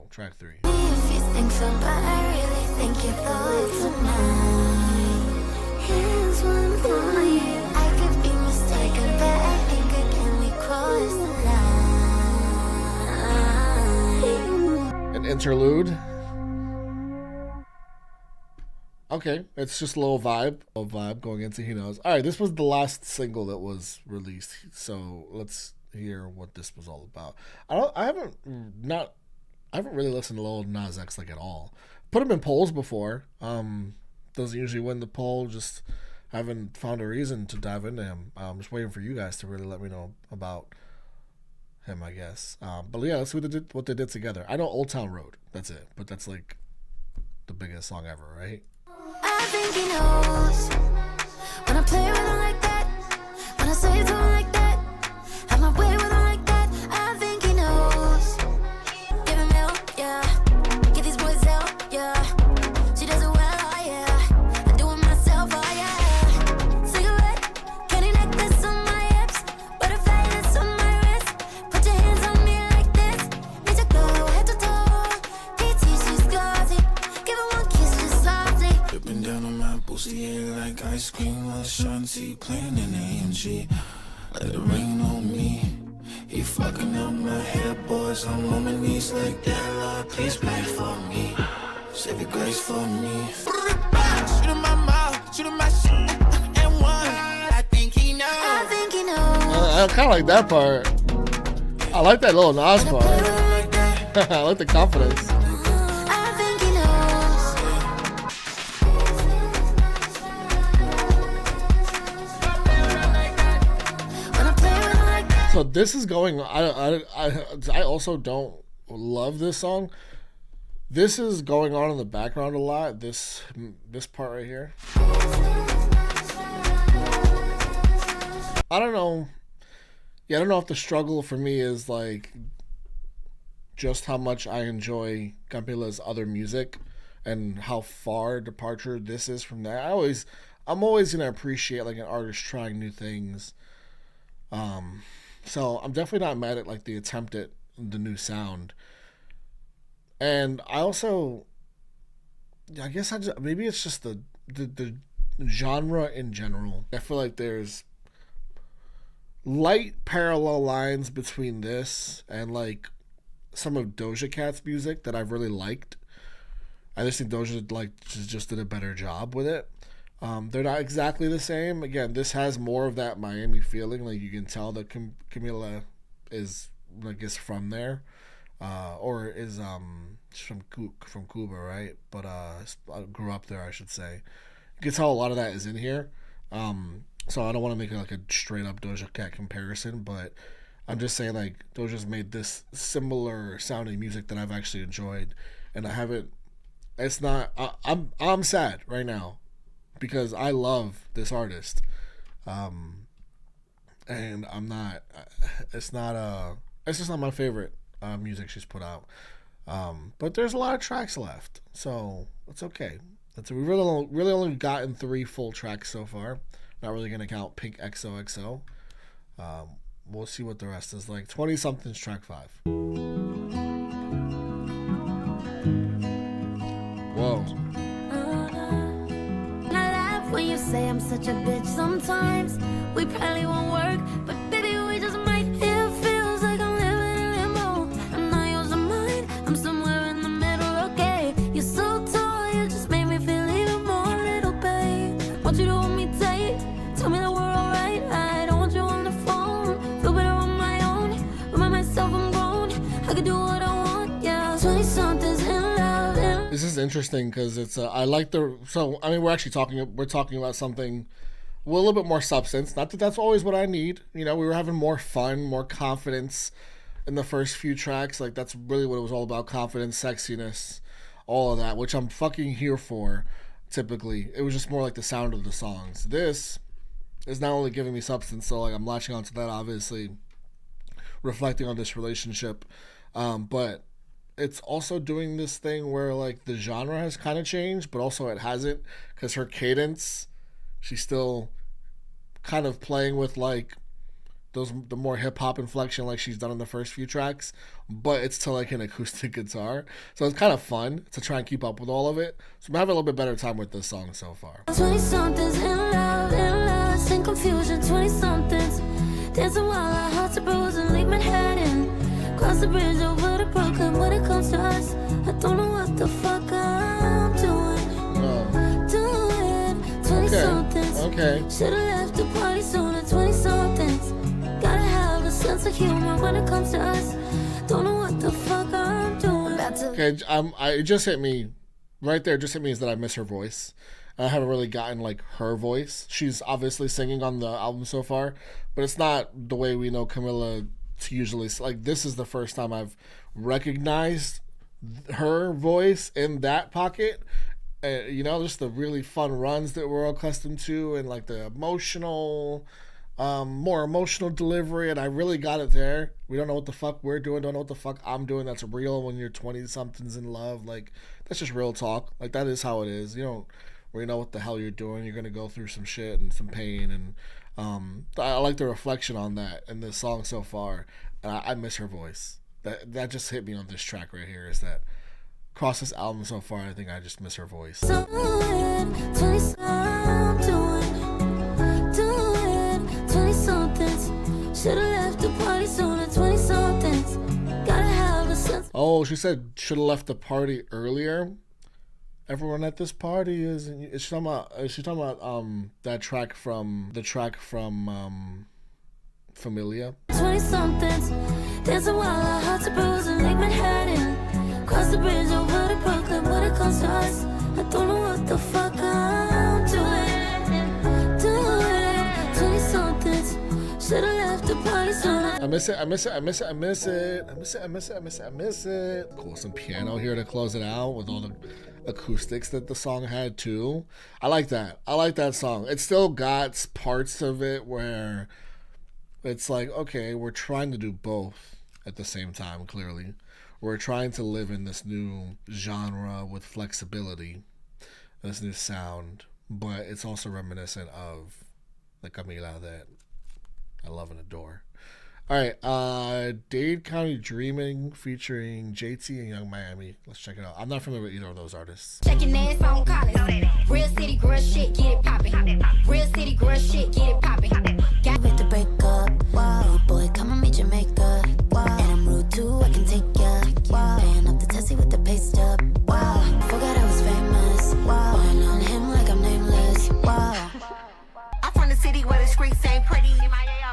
track 3. If you think so, but I really think your thoughts are mine. Here's one for you. I could be mistaken, but I think again we crossed the line. An interlude. Okay, it's just a little vibe going into He Knows. All right, this was the last single that was released, so let's hear what this was all about. I haven't really listened to Lil Nas X like at all. Put him in polls before. Doesn't usually win the poll. Just haven't found a reason to dive into him. I'm just waiting for you guys to really let me know about him, I guess. But yeah, let's see what they did together. I know Old Town Road. That's it. But that's like the biggest song ever, right? I think he knows when I play with him like that, when I say to him like that, have my way with him like that. I think he knows. Give him help, yeah. Get these boys help, yeah. She does it well, oh yeah. I do it myself, oh yeah. Cigarette, candy necklace on my hips, butterfly that's on my wrist. Put your hands on me like this, need to go head to toe. PT, she's glossy. Give her one kiss just softly. Dripping down on my pussy like ice cream. While Shanti playing in AMG. Let it rain on me. He fucking up my head, boys. I'm on my knees like that. Lord, please pray for me. Save your grace for me. Shoot in my mouth, shoot in my shit, and one. I think he knows. I think he knows. I kind of like that part. I like that Lil Nas part. Like that. I like the confidence. I think he knows. When I play with him like that. So this is going. I also don't love this song. This is going on in the background a lot. This part right here. I don't know. Yeah, I don't know if the struggle for me is like just how much I enjoy Camila's other music and how far departure this is from that. I'm always gonna appreciate like an artist trying new things. So I'm definitely not mad at like the attempt at the new sound. And I also, I guess maybe it's just the genre in general. I feel like there's light parallel lines between this and like some of Doja Cat's music that I've really liked. I just think Doja just did a better job with it. They're not exactly the same. Again, this has more of that Miami feeling. Like you can tell that Camila is from there, or is from Cuba, right? But grew up there, I should say. You can tell a lot of that is in here. So I don't want to make it like a straight up Doja Cat comparison, but I'm just saying like Doja's made this similar sounding music that I've actually enjoyed, and I haven't. It's not. I'm sad right now because I love this artist, and I'm not. It's not. It's just not my favorite music she's put out. But there's a lot of tracks left, so it's okay. We really only gotten 3 full tracks so far. Not really gonna count Pink XOXO. We'll see what the rest is like. 20 something's track 5. Whoa. I laugh when you say I'm such a bitch sometimes. We probably won't work, but baby, we just might. It feels like I'm living in limbo. I'm not yours or mine. I'm somewhere in the middle, okay? You're so tall, you just made me feel even more little, babe. Want you to hold me tight. Tell me that we're alright. I don't want you on the phone. Feel better on my own. Remind myself I'm grown. I can do what I want, yeah. 20 something's in love. This is interesting because it's I like the we're talking about something with a little bit more substance. Not that that's always what I need. You know, we were having more fun, more confidence in the first few tracks. Like that's really what it was all about: confidence, sexiness, all of that, which I'm fucking here for. Typically, it was just more like the sound of the songs. This is not only giving me substance, so like I'm latching onto that obviously reflecting on this relationship. But it's also doing this thing where like the genre has kind of changed, but also it hasn't, because her cadence, she's still kind of playing with like the more hip hop inflection like she's done in the first few tracks, but it's to like an acoustic guitar. So it's kind of fun to try and keep up with all of it. So I'm having a little bit better time with this song so far. 20 somethings in love, in confusion. 20 somethings dancing while our hearts are bruising. Leave Manhattan, cross the bridge over to Brooklyn. When it comes to us, I don't know what the fuck I'm doing. Doing 20 somethings. Okay. Should've left the party sooner. 20 somethings. Gotta have a sense of humor when it comes to us. Don't know what the fuck I'm doing. Okay, it just hit me right there. Just hit me is that I miss her voice. I haven't really gotten like her voice. She's obviously singing on the album so far, but it's not the way we know Camila to usually. Like, this is the first time I've recognized her voice in that pocket. You know, just the really fun runs that we're accustomed to, and like the more emotional delivery, and I really got it there. We don't know what the fuck we're doing, don't know what the fuck I'm doing. That's real when you're 20-somethings in love. Like, that's just real talk. Like, that is how it is. You don't really know what the hell you're doing. You're gonna go through some shit and some pain, and I like the reflection on that in this song so far. And I miss her voice. That just hit me on this track right here, is that across this album so far, I think I just miss her voice. Oh, she said should have left the party earlier. Everyone at this party is she talking about that track from Familia. 20 somethings dancing while our hearts are bruising. Lake Manhattan, cross the bridge over to Brooklyn. When it comes to us, I don't know what the fuck I'm doing. 20 somethings. Should've left the party sooner. I miss it. Cool, some piano here to close it out with all the acoustics that the song had too. I like that. I like that song. It still got parts of it where it's like, okay, we're trying to do both at the same time, clearly. We're trying to live in this new genre with flexibility, this new sound, but it's also reminiscent of the Camila that I love and adore. All right, Dade County Dreaming featuring JT and Young Miami. Let's check it out. I'm not familiar with either of those artists. Checking ass on college. Real city girl shit, get it poppin'. Real city girl shit, get it poppin'. Got with the breakup. Wow, boy, come and meet Jamaica. Wow, and I'm rude too, I can take ya. Wow, paying up the Tessie with the pay stub. Wow, forgot I was famous. Wow, going on him like I'm nameless. Wow. I'm from the city where the streets ain't pretty.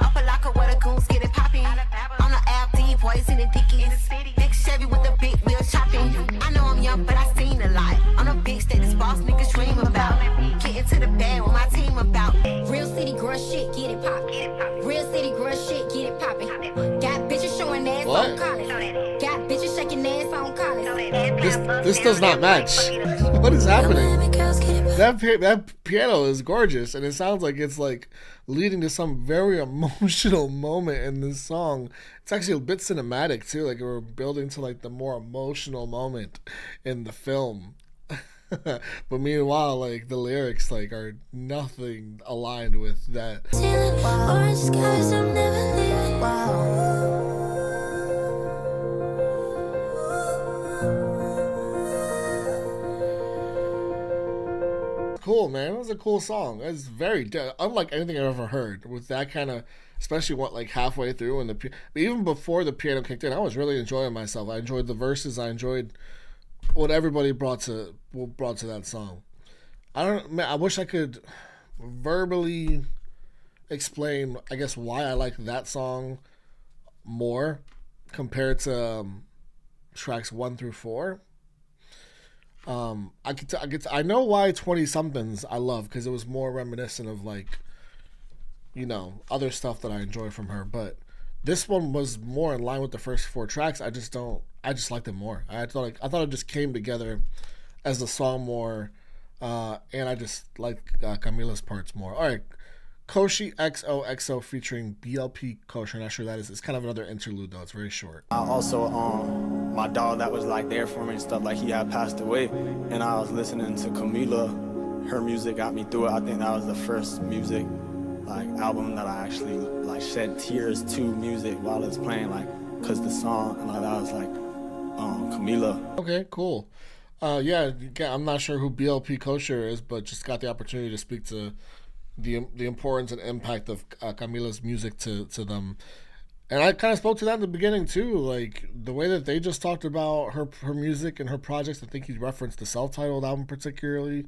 Upper locker where the goons get it poppin'. On the LD, boys in the dickies. Big Chevy with the big wheels chopping. I know I'm young, but I seen a lot. On a big stage, this boss niggas dream about. Getting to the bed with my team about. Real city girl shit, get it poppin'. Real city girl shit, get it poppin'. Got bitches showing ass on college. Got bitches shaking ass on college. This does not match. What is happening? That piano is gorgeous, and it sounds like it's like leading to some very emotional moment in this song. It's actually a bit cinematic too, like we're building to like the more emotional moment in the film. But meanwhile, like the lyrics like are nothing aligned with that. Orange skies, I'm never leaving. Wow. Cool, man. It was a cool song. It's very unlike anything I've ever heard. With that kind of, especially what like halfway through and but even before the piano kicked in, I was really enjoying myself. I enjoyed the verses. I enjoyed what everybody brought to that song. I wish I could verbally explain, I guess, why I like that song more compared to tracks 1 through 4. I know why 20 somethings I love, because it was more reminiscent of like, you know, other stuff that I enjoy from her, but this one was more in line with the first 4 tracks. I just liked it more. I thought it just came together as the song more, and I just like Camila's parts more. All right, Koshi XOXO featuring BLP Kosher. Not sure that is. It's kind of another interlude though. It's very short. I also, my dog that was like there for me and stuff, like he had passed away, and I was listening to Camila. Her music got me through it. I think that was the first music, like album that I actually like shed tears to music while it's playing, like, cause the song and like that was like Camila. Okay, cool. Yeah, I'm not sure who BLP Kosher is, but just got the opportunity to speak to the importance and impact of Camila's music to them. And I kind of spoke to that in the beginning too, like the way that they just talked about her music and her projects. I think he referenced the self-titled album particularly.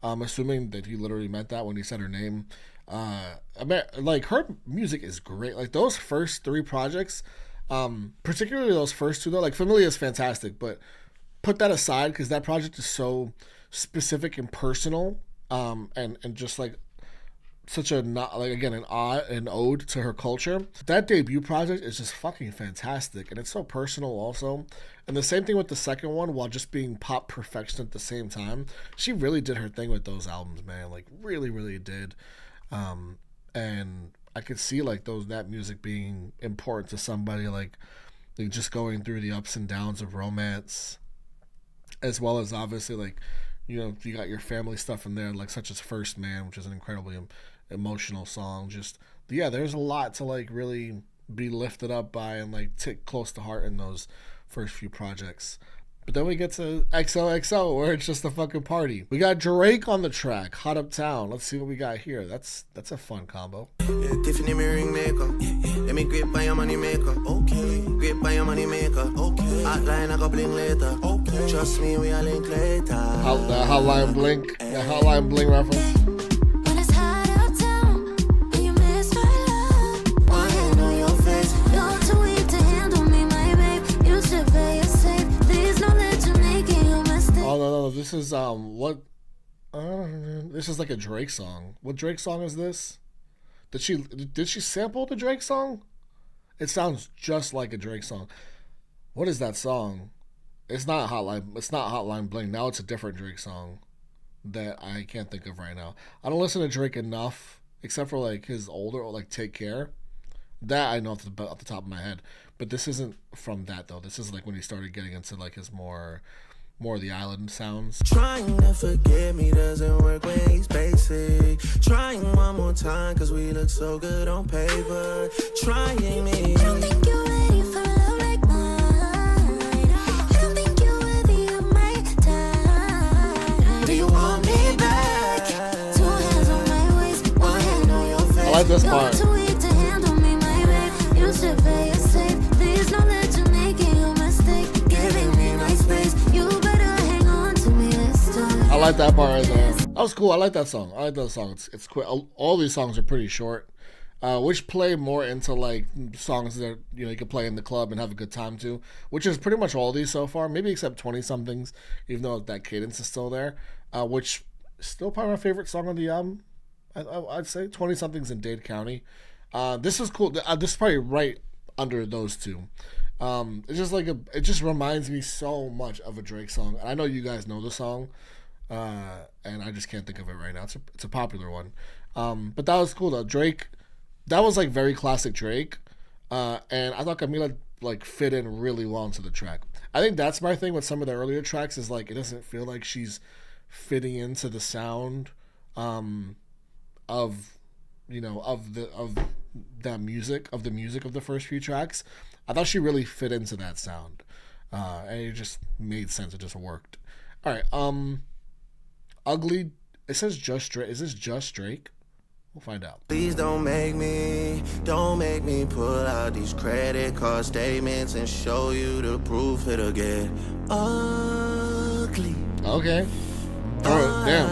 Assuming that he literally meant that when he said her name. I mean, like her music is great. Like those first 3 projects, particularly those first 2 though. Like Familia is fantastic, but put that aside because that project is so specific and personal, and just like such a not like again an ode to her culture. That debut project is just fucking fantastic, and it's so personal also. And the same thing with the second one, while just being pop perfection at the same time. She really did her thing with those albums, man. Like really, really did. And I could see like that music being important to somebody like just going through the ups and downs of romance, as well as obviously like, you know, you got your family stuff in there, like such as First Man, which is an incredibly emotional song. Just yeah, there's a lot to like really be lifted up by and like take close to heart in those first few projects. But then we get to XOXO, where it's just a fucking party. We got Drake on the track, Hot Uptown. Let's see what we got here. That's a fun combo. Yeah, Tiffany me ring maker. Let me grip by your money maker. Okay. Grip by your money maker. Okay. Hotline I go blink later. Okay. Trust me, we are link later. The Hotline Blink. The Hotline Blink reference. When it's hot outside and you miss my love, one hand on your face. You're too weak to handle me, my babe. You should play it safe. Please don't let you make your mistake. Oh no, this is what? This is like a Drake song. What Drake song is this? Did she sample the Drake song? It sounds just like a Drake song. What is that song? It's not Hotline. It's not Hotline Bling. Now it's a different Drake song that I can't think of right now. I don't listen to Drake enough, except for like his older, like Take Care. That I know off the top of my head. But this isn't from that though. This is like when he started getting into like his more of the island sounds. Trying to forget me doesn't work when he's basic. Trying one more time cause we look so good on paper. Trying me. I don't think you're ready for love like mine. I don't think you're worthy of my time. Do you want me back? 2 hands on my waist, 1 hand on your face. I like this part. You're too weak to handle me, my babe. You should play it safe. Please don't let you make a mistake. Giving me my space. You better hang on to me this time. I like that part right there. That was cool. I like that song. It's quick. All these songs are pretty short, which play more into like songs that you can play in the club and have a good time to, which is pretty much all these so far. Maybe except 20 somethings, even though that cadence is still there, which is still probably my favorite song on the album. I'd say 20 somethings in Dade County. This is cool. This is probably right under those two. It's just like it just reminds me so much of a Drake song. And I know you guys know the song, and I just can't think of it right now. It's a popular one, but that was cool though. Drake, that was like very classic Drake, and I thought Camila like fit in really well into the track. I think that's my thing with some of the earlier tracks is like it doesn't feel like she's fitting into the sound, of the music of the first few tracks. I thought she really fit into that sound, and it just made sense. It just worked. All right, Ugly. It says just Drake. Is this just Drake? We'll find out. Please don't make me pull out these credit card statements and show you the proof it'll get ugly. Okay. Oh, damn.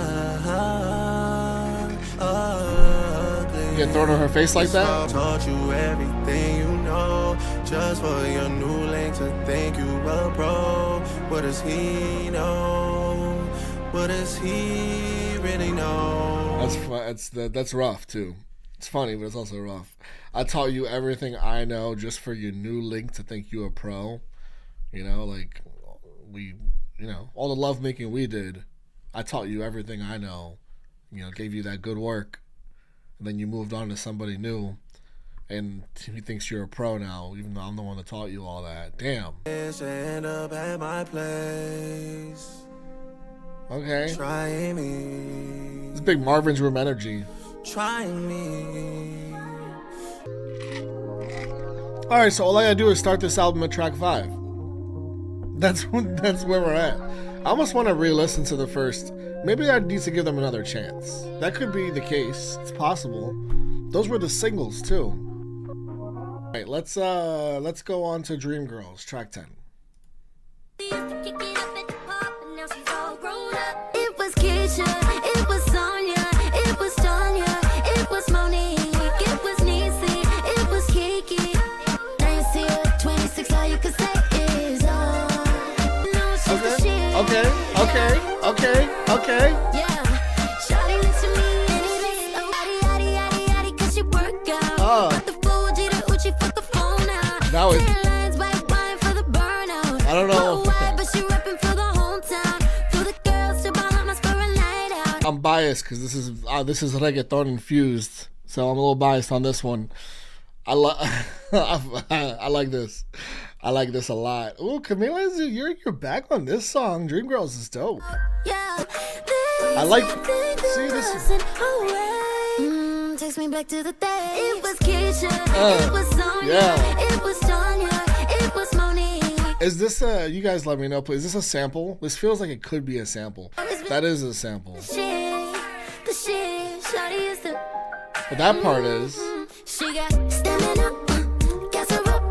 Ugly. You get thrown on her face like that? Taught you everything you know, just for your new link to think you a pro. What does he know? What does he really know? That's rough too. It's funny, but it's also rough. I taught you everything I know just for your new link to think you a pro. Like all the lovemaking we did. I taught you everything I know. Gave you that good work. and then you moved on to somebody new, and he thinks you're a pro now, even though I'm the one that taught you all that. Damn. End up at my place. Okay. Trying me. It's big Marvin's Room energy. Trying me. All right, so all I gotta do is start this album at track 5. That's where we're at. I almost want to re-listen to the first. Maybe I need to give them another chance. That could be the case. It's possible. Those were the singles too. All right, let's go on to Dreamgirls, track 10. It was Keisha, it was Sonia, it was Tanya, it was Monique, it was Niecy, it was Kiki. Now you see her 26, all you can say is Okay. yeah. Shawty next to me and it is yaddy, cause she work out. Got the Fuji, the Uchi, fuck the phone out. That was... Lines, white wine for the burnout. I don't know. But she reppin' for the hometown. For the girls to Bahamas for a night out. I'm biased because this is reggaeton infused, so I'm a little biased on this one. I like this. I like this a lot. Oh, Camila, you're back on this song. Dreamgirls is dope. Yeah. I like. See this. Takes me back to the day. It was Keisha. It was Sonia. It was Tanya. It was Monique. Is this you guys let me know, please. Is this a sample? This feels like it could be a sample. That is a sample. The shit. Shawty is the. But that part is. She got standing up. Gas her up.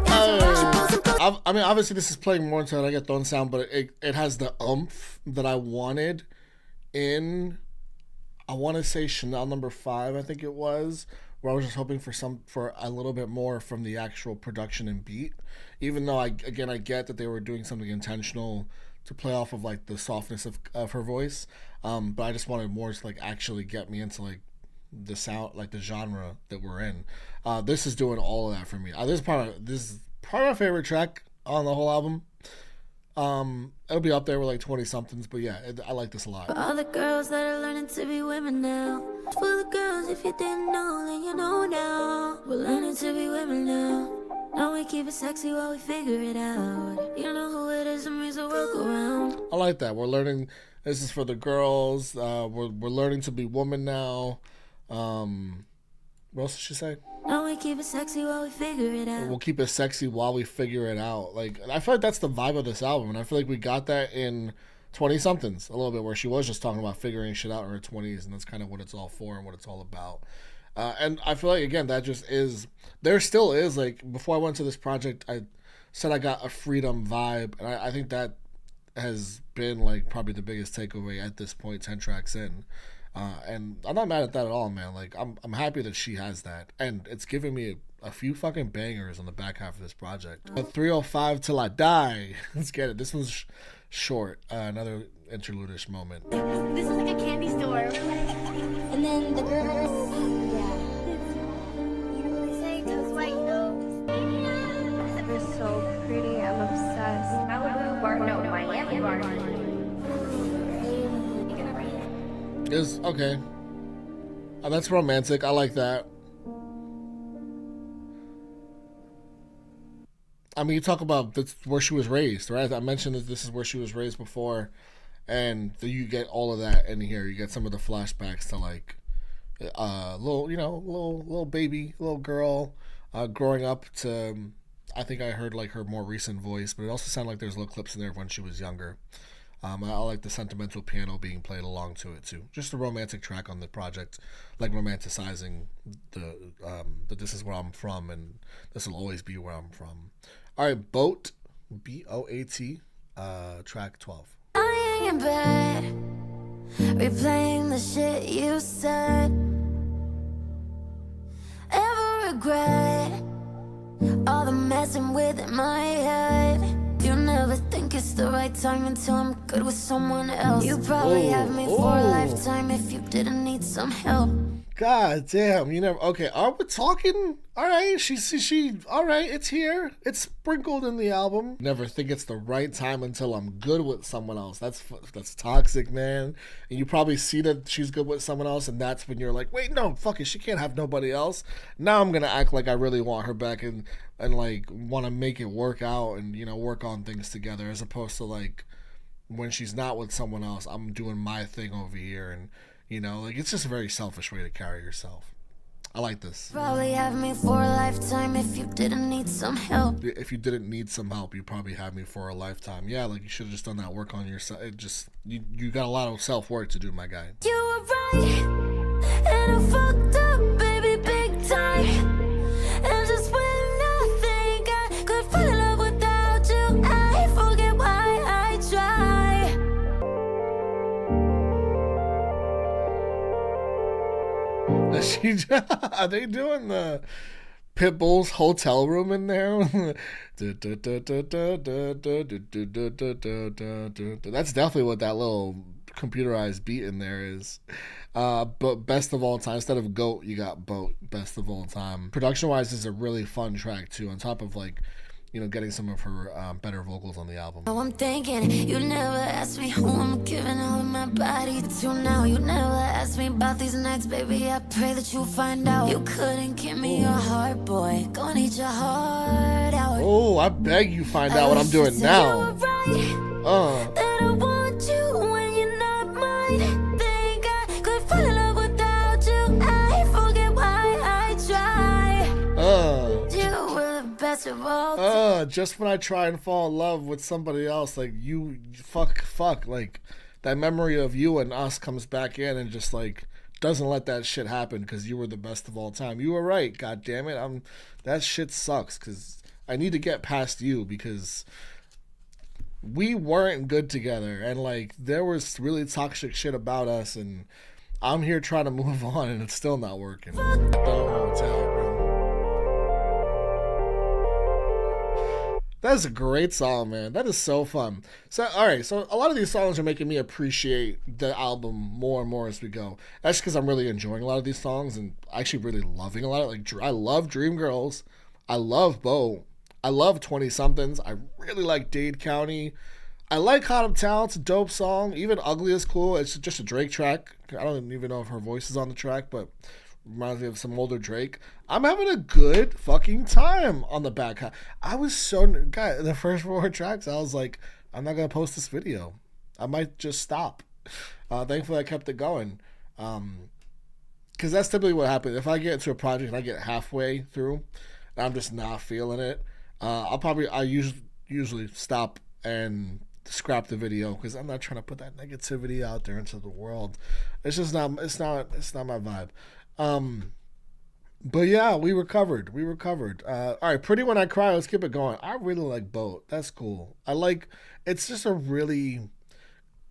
I mean, obviously this is playing more into the reggaeton sound, but it has the oomph that I wanted in, I want to say Chanel number 5, I think it was, where I was just hoping for a little bit more from the actual production and beat, even though I get that they were doing something intentional to play off of like the softness of her voice, but I just wanted more to like actually get me into like the sound, like the genre that we're in. This is doing all of that for me. This is probably my favorite track on the whole album. It'll be up there with like 20 somethings, but yeah, I like this a lot. For all the girls that are learning to be women now. For the girls, if you didn't know, then you know now. We're learning to be women now. Now we keep it sexy while we figure it out. You know who it is and makes the world go round. I like that. We're learning. This is for the girls. We're learning to be women now. What else did she say? Now we keep it sexy while we figure it out. We'll keep it sexy while we figure it out. Like, I feel like that's the vibe of this album, and I feel like we got that in 20 somethings a little bit, where she was just talking about figuring shit out in her 20s, and that's kind of what it's all for and what it's all about. And I feel like, again, that just is, there still is, like, before I went to this project, I said I got a freedom vibe, and I think that has been like probably the biggest takeaway at this point, 10 tracks in. And I'm not mad at that at all, man. Like, I'm happy that she has that. And it's giving me a few fucking bangers on the back half of this project. 305 Till I Die. Let's get it. This one's short. Another interlude-ish moment. This is like a candy store. And then the girls, you know what they say? Toast white, you know? They're so pretty. I'm obsessed. Malibu bar, no, Miami bar. Is okay. That's romantic. I like that. I mean, you talk about that's where she was raised, right? I mentioned that this is where she was raised before, and you get all of that in here. You get some of the flashbacks to like little baby, little girl growing up to. I think I heard like her more recent voice, but it also sounded like there's little clips in there of when she was younger. I like the sentimental piano being played along to it too. Just a romantic track on the project, like romanticizing the this is where I'm from and this will always be where I'm from. All right, Boat, B-O-A-T, track 12. Lying in bed, replaying the shit you said. Ever regret all the messing with in my head? You never think it's the right time until I'm good with someone else. You probably have me for a lifetime if you didn't need some help. God damn, you never. Okay, are we talking? All right, she. All right, it's here. It's sprinkled in the album. Never think it's the right time until I'm good with someone else. That's toxic, man. And you probably see that she's good with someone else, and that's when you're like, wait, no, fuck it, she can't have nobody else. Now I'm gonna act like I really want her back and like want to make it work out and work on things together, as opposed to like when she's not with someone else, I'm doing my thing over here and. Like it's just a very selfish way to carry yourself. I like this. Probably have me for a lifetime if you didn't need some help. If you didn't need some help, you probably have me for a lifetime. Yeah, like you should have just done that work on yourself. It just you got a lot of self-work to do, my guy. You were right, and I fucked up, baby, big time. And just when I think I could fall in love without you, I forget why I try. Are they doing the Pitbull's hotel room in there? That's definitely what that little computerized beat in there is. But best of all time, instead of GOAT, you got BOAT, best of all time. Production wise, this is a really fun track too, on top of like getting some of her better vocals on the album. Oh, I'm thinking, you never asked me who I'm giving all of my body to now. You never asked me about these nights, baby. I pray that you find out. You couldn't give me your heart, boy. Gonna need your heart out. Oh, I beg you find out what I'm doing now. That I want you when you're not mine. Think I could fall in love without you. I forget why I try. You were the best of all. Just when I try and fall in love with somebody else, like you fuck, like that memory of you and us comes back in and just like doesn't let that shit happen because you were the best of all time. You were right, god damn it. That shit sucks because I need to get past you because we weren't good together and like there was really toxic shit about us and I'm here trying to move on and it's still not working. The hotel room. That is a great song, man. That is so fun. So, all right. So, a lot of these songs are making me appreciate the album more and more as we go. That's because I'm really enjoying a lot of these songs and actually really loving a lot of like. I love Dreamgirls. I love Bo. I love 20 Somethings. I really like Dade County. I like Hot Uptown. It's a dope song. Even Ugly is cool. It's just a Drake track. I don't even know if her voice is on the track, but reminds me of some older Drake. I'm having a good fucking time on the back. I was so... God, the first 4 tracks, I was like, I'm not going to post this video. I might just stop. Thankfully, I kept it going. Because that's typically what happens. If I get into a project and I get halfway through, and I'm just not feeling it, I usually stop and scrap the video because I'm not trying to put that negativity out there into the world. It's just not my vibe. But yeah, we recovered. All right, Pretty When I Cry, let's keep it going. I really like Boat. That's cool. It's just a really,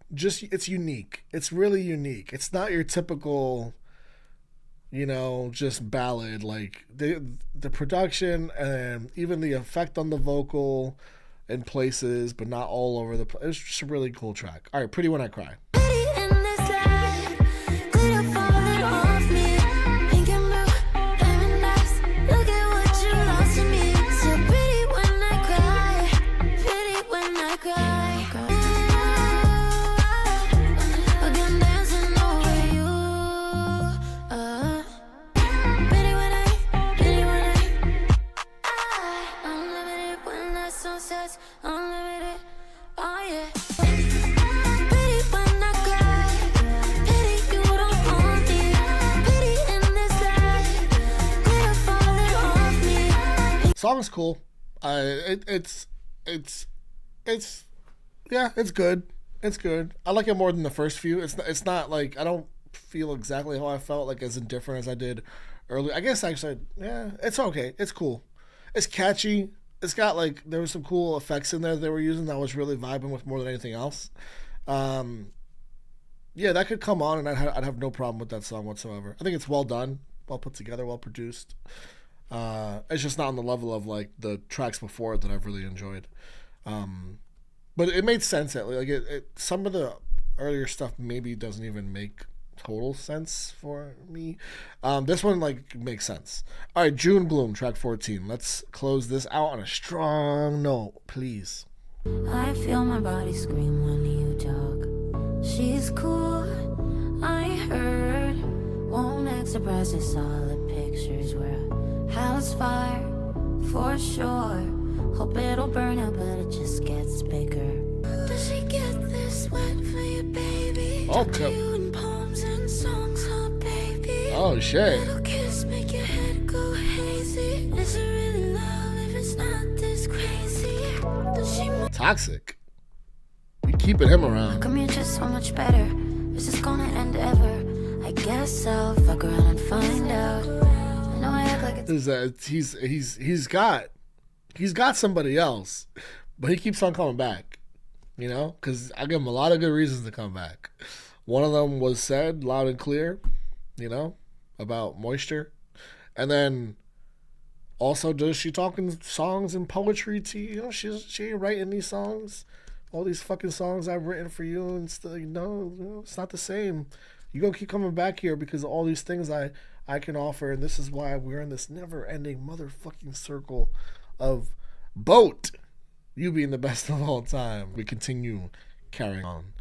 it's unique. It's really unique. It's not your typical, just ballad. Like the production and even the effect on the vocal in places, but not all over the place. It's just a really cool track. All right, Pretty When I Cry. Song's cool. It's good. It's good. I like it more than the first few. It's not like I don't feel exactly how I felt, like as indifferent as I did earlier. I guess actually, yeah, it's okay. It's cool. It's catchy. It's got like there were some cool effects in there they were using that I was really vibing with more than anything else. Yeah, that could come on and I'd have no problem with that song whatsoever. I think it's well done, well put together, well produced. It's just not on the level of like the tracks before it that I've really enjoyed. But it made sense. Some of the earlier stuff maybe doesn't even make total sense for me. This one like makes sense. All right, June Bloom, track 14. Let's close this out on a strong note, please. I feel my body scream when you talk. She's cool, I heard. Won't act surprised I saw the pictures. We're a house fire for sure. Hope it'll burn out, but it just gets bigger. Does she get this wet for you, baby? Okay. You in poems and songs, huh, baby? Oh shit. Little kiss make your head go hazy. Is it really love if it's not this crazy? Does she Toxic. We keeping him around. come here just so much better? Is this gonna end ever? I guess I'll fuck around and find out. I know I act like it's He's got somebody else, but he keeps on coming back, you know, because I give him a lot of good reasons to come back. One of them was said loud and clear, you know, about moisture. And then also, does she talking songs and poetry to you? You know, she ain't writing these songs, all these fucking songs I've written for you and stuff. No, it's not the same. You gonna keep coming back here because of all these things I can offer, and this is why we're in this never-ending motherfucking circle of boat, you being the best of all time. We continue carrying on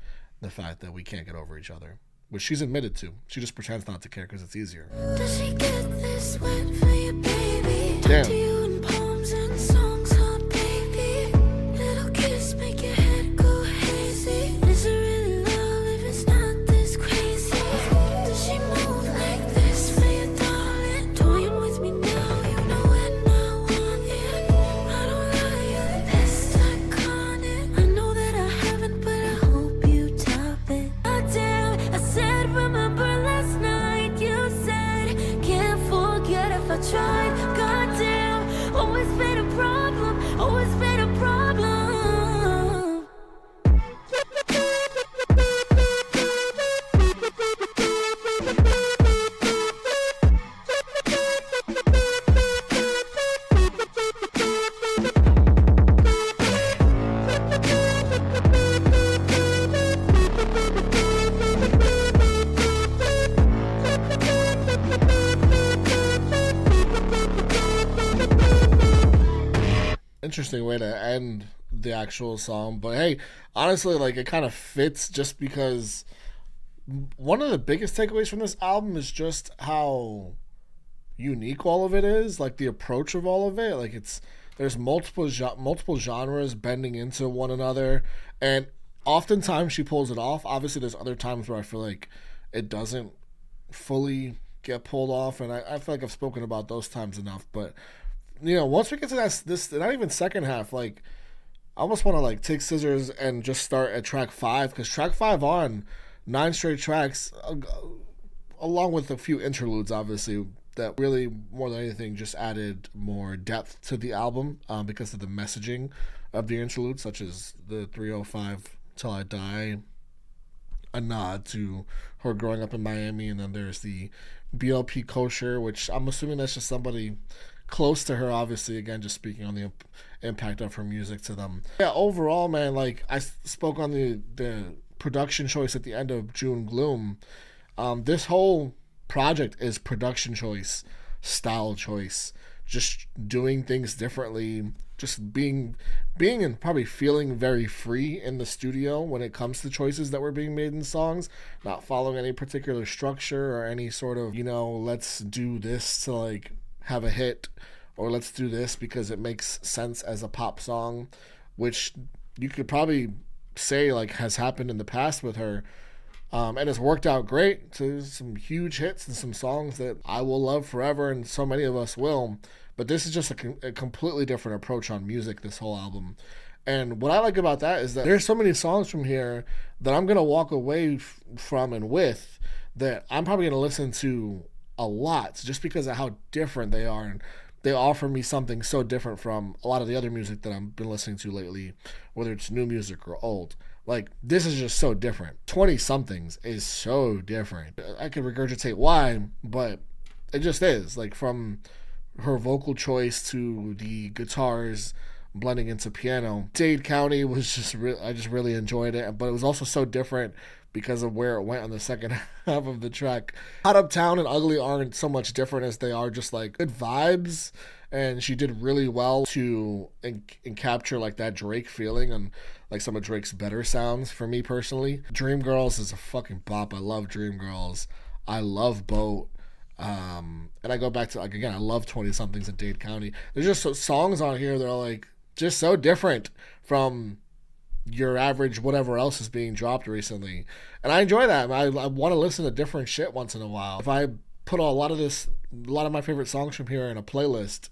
the fact that we can't get over each other, which she's admitted to. She just pretends not to care because it's easier. Does she get this wet for you, baby? Damn. To you in poems and songs, huh, baby? Little kiss make your head go hazy. Is it really love if it's not this crazy? Does she move like this for you, darling? Toying with me now, you know when I want it. I don't lie, you're this iconic. I know that I haven't, but I hope you top it. Goddamn, I said remember last night. You said can't forget if I tried. Goddamn, always been a problem. Always been a problem. Interesting way to end the actual song, but hey, honestly, like it kind of fits just because one of the biggest takeaways from this album is just how unique all of it is, like the approach of all of it. Like there's multiple genres bending into one another, and oftentimes she pulls it off. Obviously, there's other times where I feel like it doesn't fully get pulled off, and I feel like I've spoken about those times enough, but you know, once we get to this not even second half, like I almost want to like take scissors and just start at track 5, because track 5 on 9 straight tracks, along with a few interludes, obviously, that really more than anything just added more depth to the album because of the messaging of the interludes, such as the 305 Till I Die, a nod to her growing up in Miami, and then there's the BLP Kosher, which I'm assuming that's just somebody close to her, obviously, again, just speaking on the impact of her music to them. Yeah, overall, man, like I spoke on the production choice at the end of June Gloom. This whole project is production choice, style choice, just doing things differently, just being and probably feeling very free in the studio when it comes to choices that were being made in songs, not following any particular structure or any sort of, you know, let's do this to like have a hit, or let's do this because it makes sense as a pop song, which you could probably say like has happened in the past with her, and it's worked out great to some huge hits and some songs that I will love forever, and so many of us will. But this is just a completely different approach on music, this whole album. And what I like about that is that there's so many songs from here that I'm going to walk away from and with that I'm probably going to listen to a lot, just because of how different they are, and they offer me something so different from a lot of the other music that I've been listening to lately, whether it's new music or old. Like, this is just so different. 20-somethings is so different. I could regurgitate why, but it just is. Like, from her vocal choice to the guitars blending into piano. Dade County was just I just really enjoyed it, but it was also so different because of where it went on the second half of the track. Hot Uptown and Ugly aren't so much different as they are just like good vibes, and she did really well to capture like that Drake feeling and like some of Drake's better sounds for me personally. Dreamgirls is a fucking bop. I love Dreamgirls. I love Boat. And I go back to, like, again, I love 20 somethings in Dade County. There's just songs on here that are like just so different from your average whatever else is being dropped recently, and I enjoy that. I want to listen to different shit once in a while. If I put a lot of my favorite songs from here in a playlist,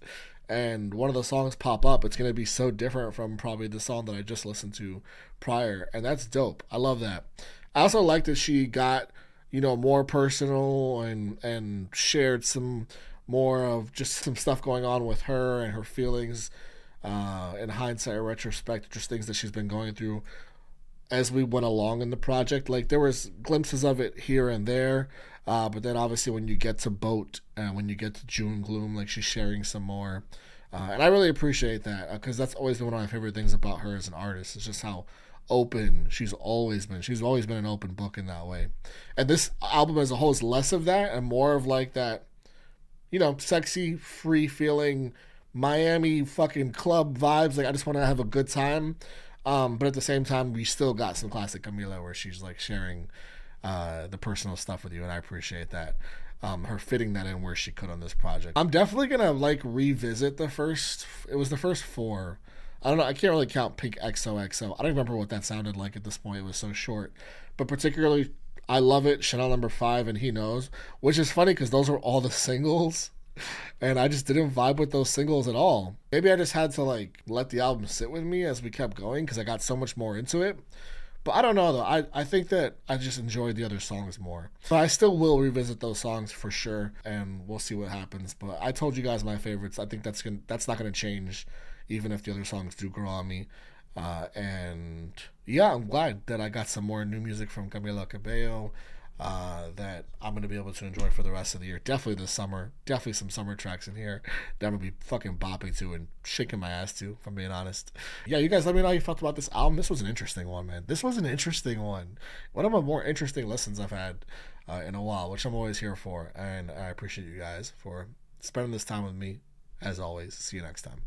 and one of the songs pop up, it's gonna be so different from probably the song that I just listened to prior, and that's dope. I love that. I also like that she got, more personal and shared some more of just some stuff going on with her and her feelings. In hindsight or retrospect, just things that she's been going through as we went along in the project. Like, there was glimpses of it here and there, but then obviously when you get to Boat and when you get to June Gloom, like, she's sharing some more, and I really appreciate that, because that's always been one of my favorite things about her as an artist. It's just how open she's always been. She's always been an open book in that way, and this album as a whole is less of that and more of like that, sexy, free feeling Miami fucking club vibes. Like, I just want to have a good time, but at the same time we still got some classic Camila where she's like sharing the personal stuff with you, and I appreciate that, her fitting that in where she could on this project. I'm definitely gonna like revisit the first 4. I don't know, I can't really count Pink XOXO. I don't remember what that sounded like at this point, it was so short, but particularly I love it, Chanel Number 5 and He Knows, which is funny because those are all the singles. And I just didn't vibe with those singles at all. Maybe I just had to like let the album sit with me as we kept going because I got so much more into it. But I don't know though. I think that I just enjoyed the other songs more. But I still will revisit those songs for sure, and we'll see what happens. But I told you guys my favorites. I think that's not gonna change, even if the other songs do grow on me. And yeah, I'm glad that I got some more new music from Camila Cabello. That I'm going to be able to enjoy for the rest of the year. Definitely this summer. Definitely some summer tracks in here that I'm going to be fucking bopping to and shaking my ass to, if I'm being honest. Yeah, you guys let me know how you felt about this album. This was an interesting one, man. This was an interesting one. One of the more interesting listens I've had in a while, which I'm always here for. And I appreciate you guys for spending this time with me, as always. See you next time.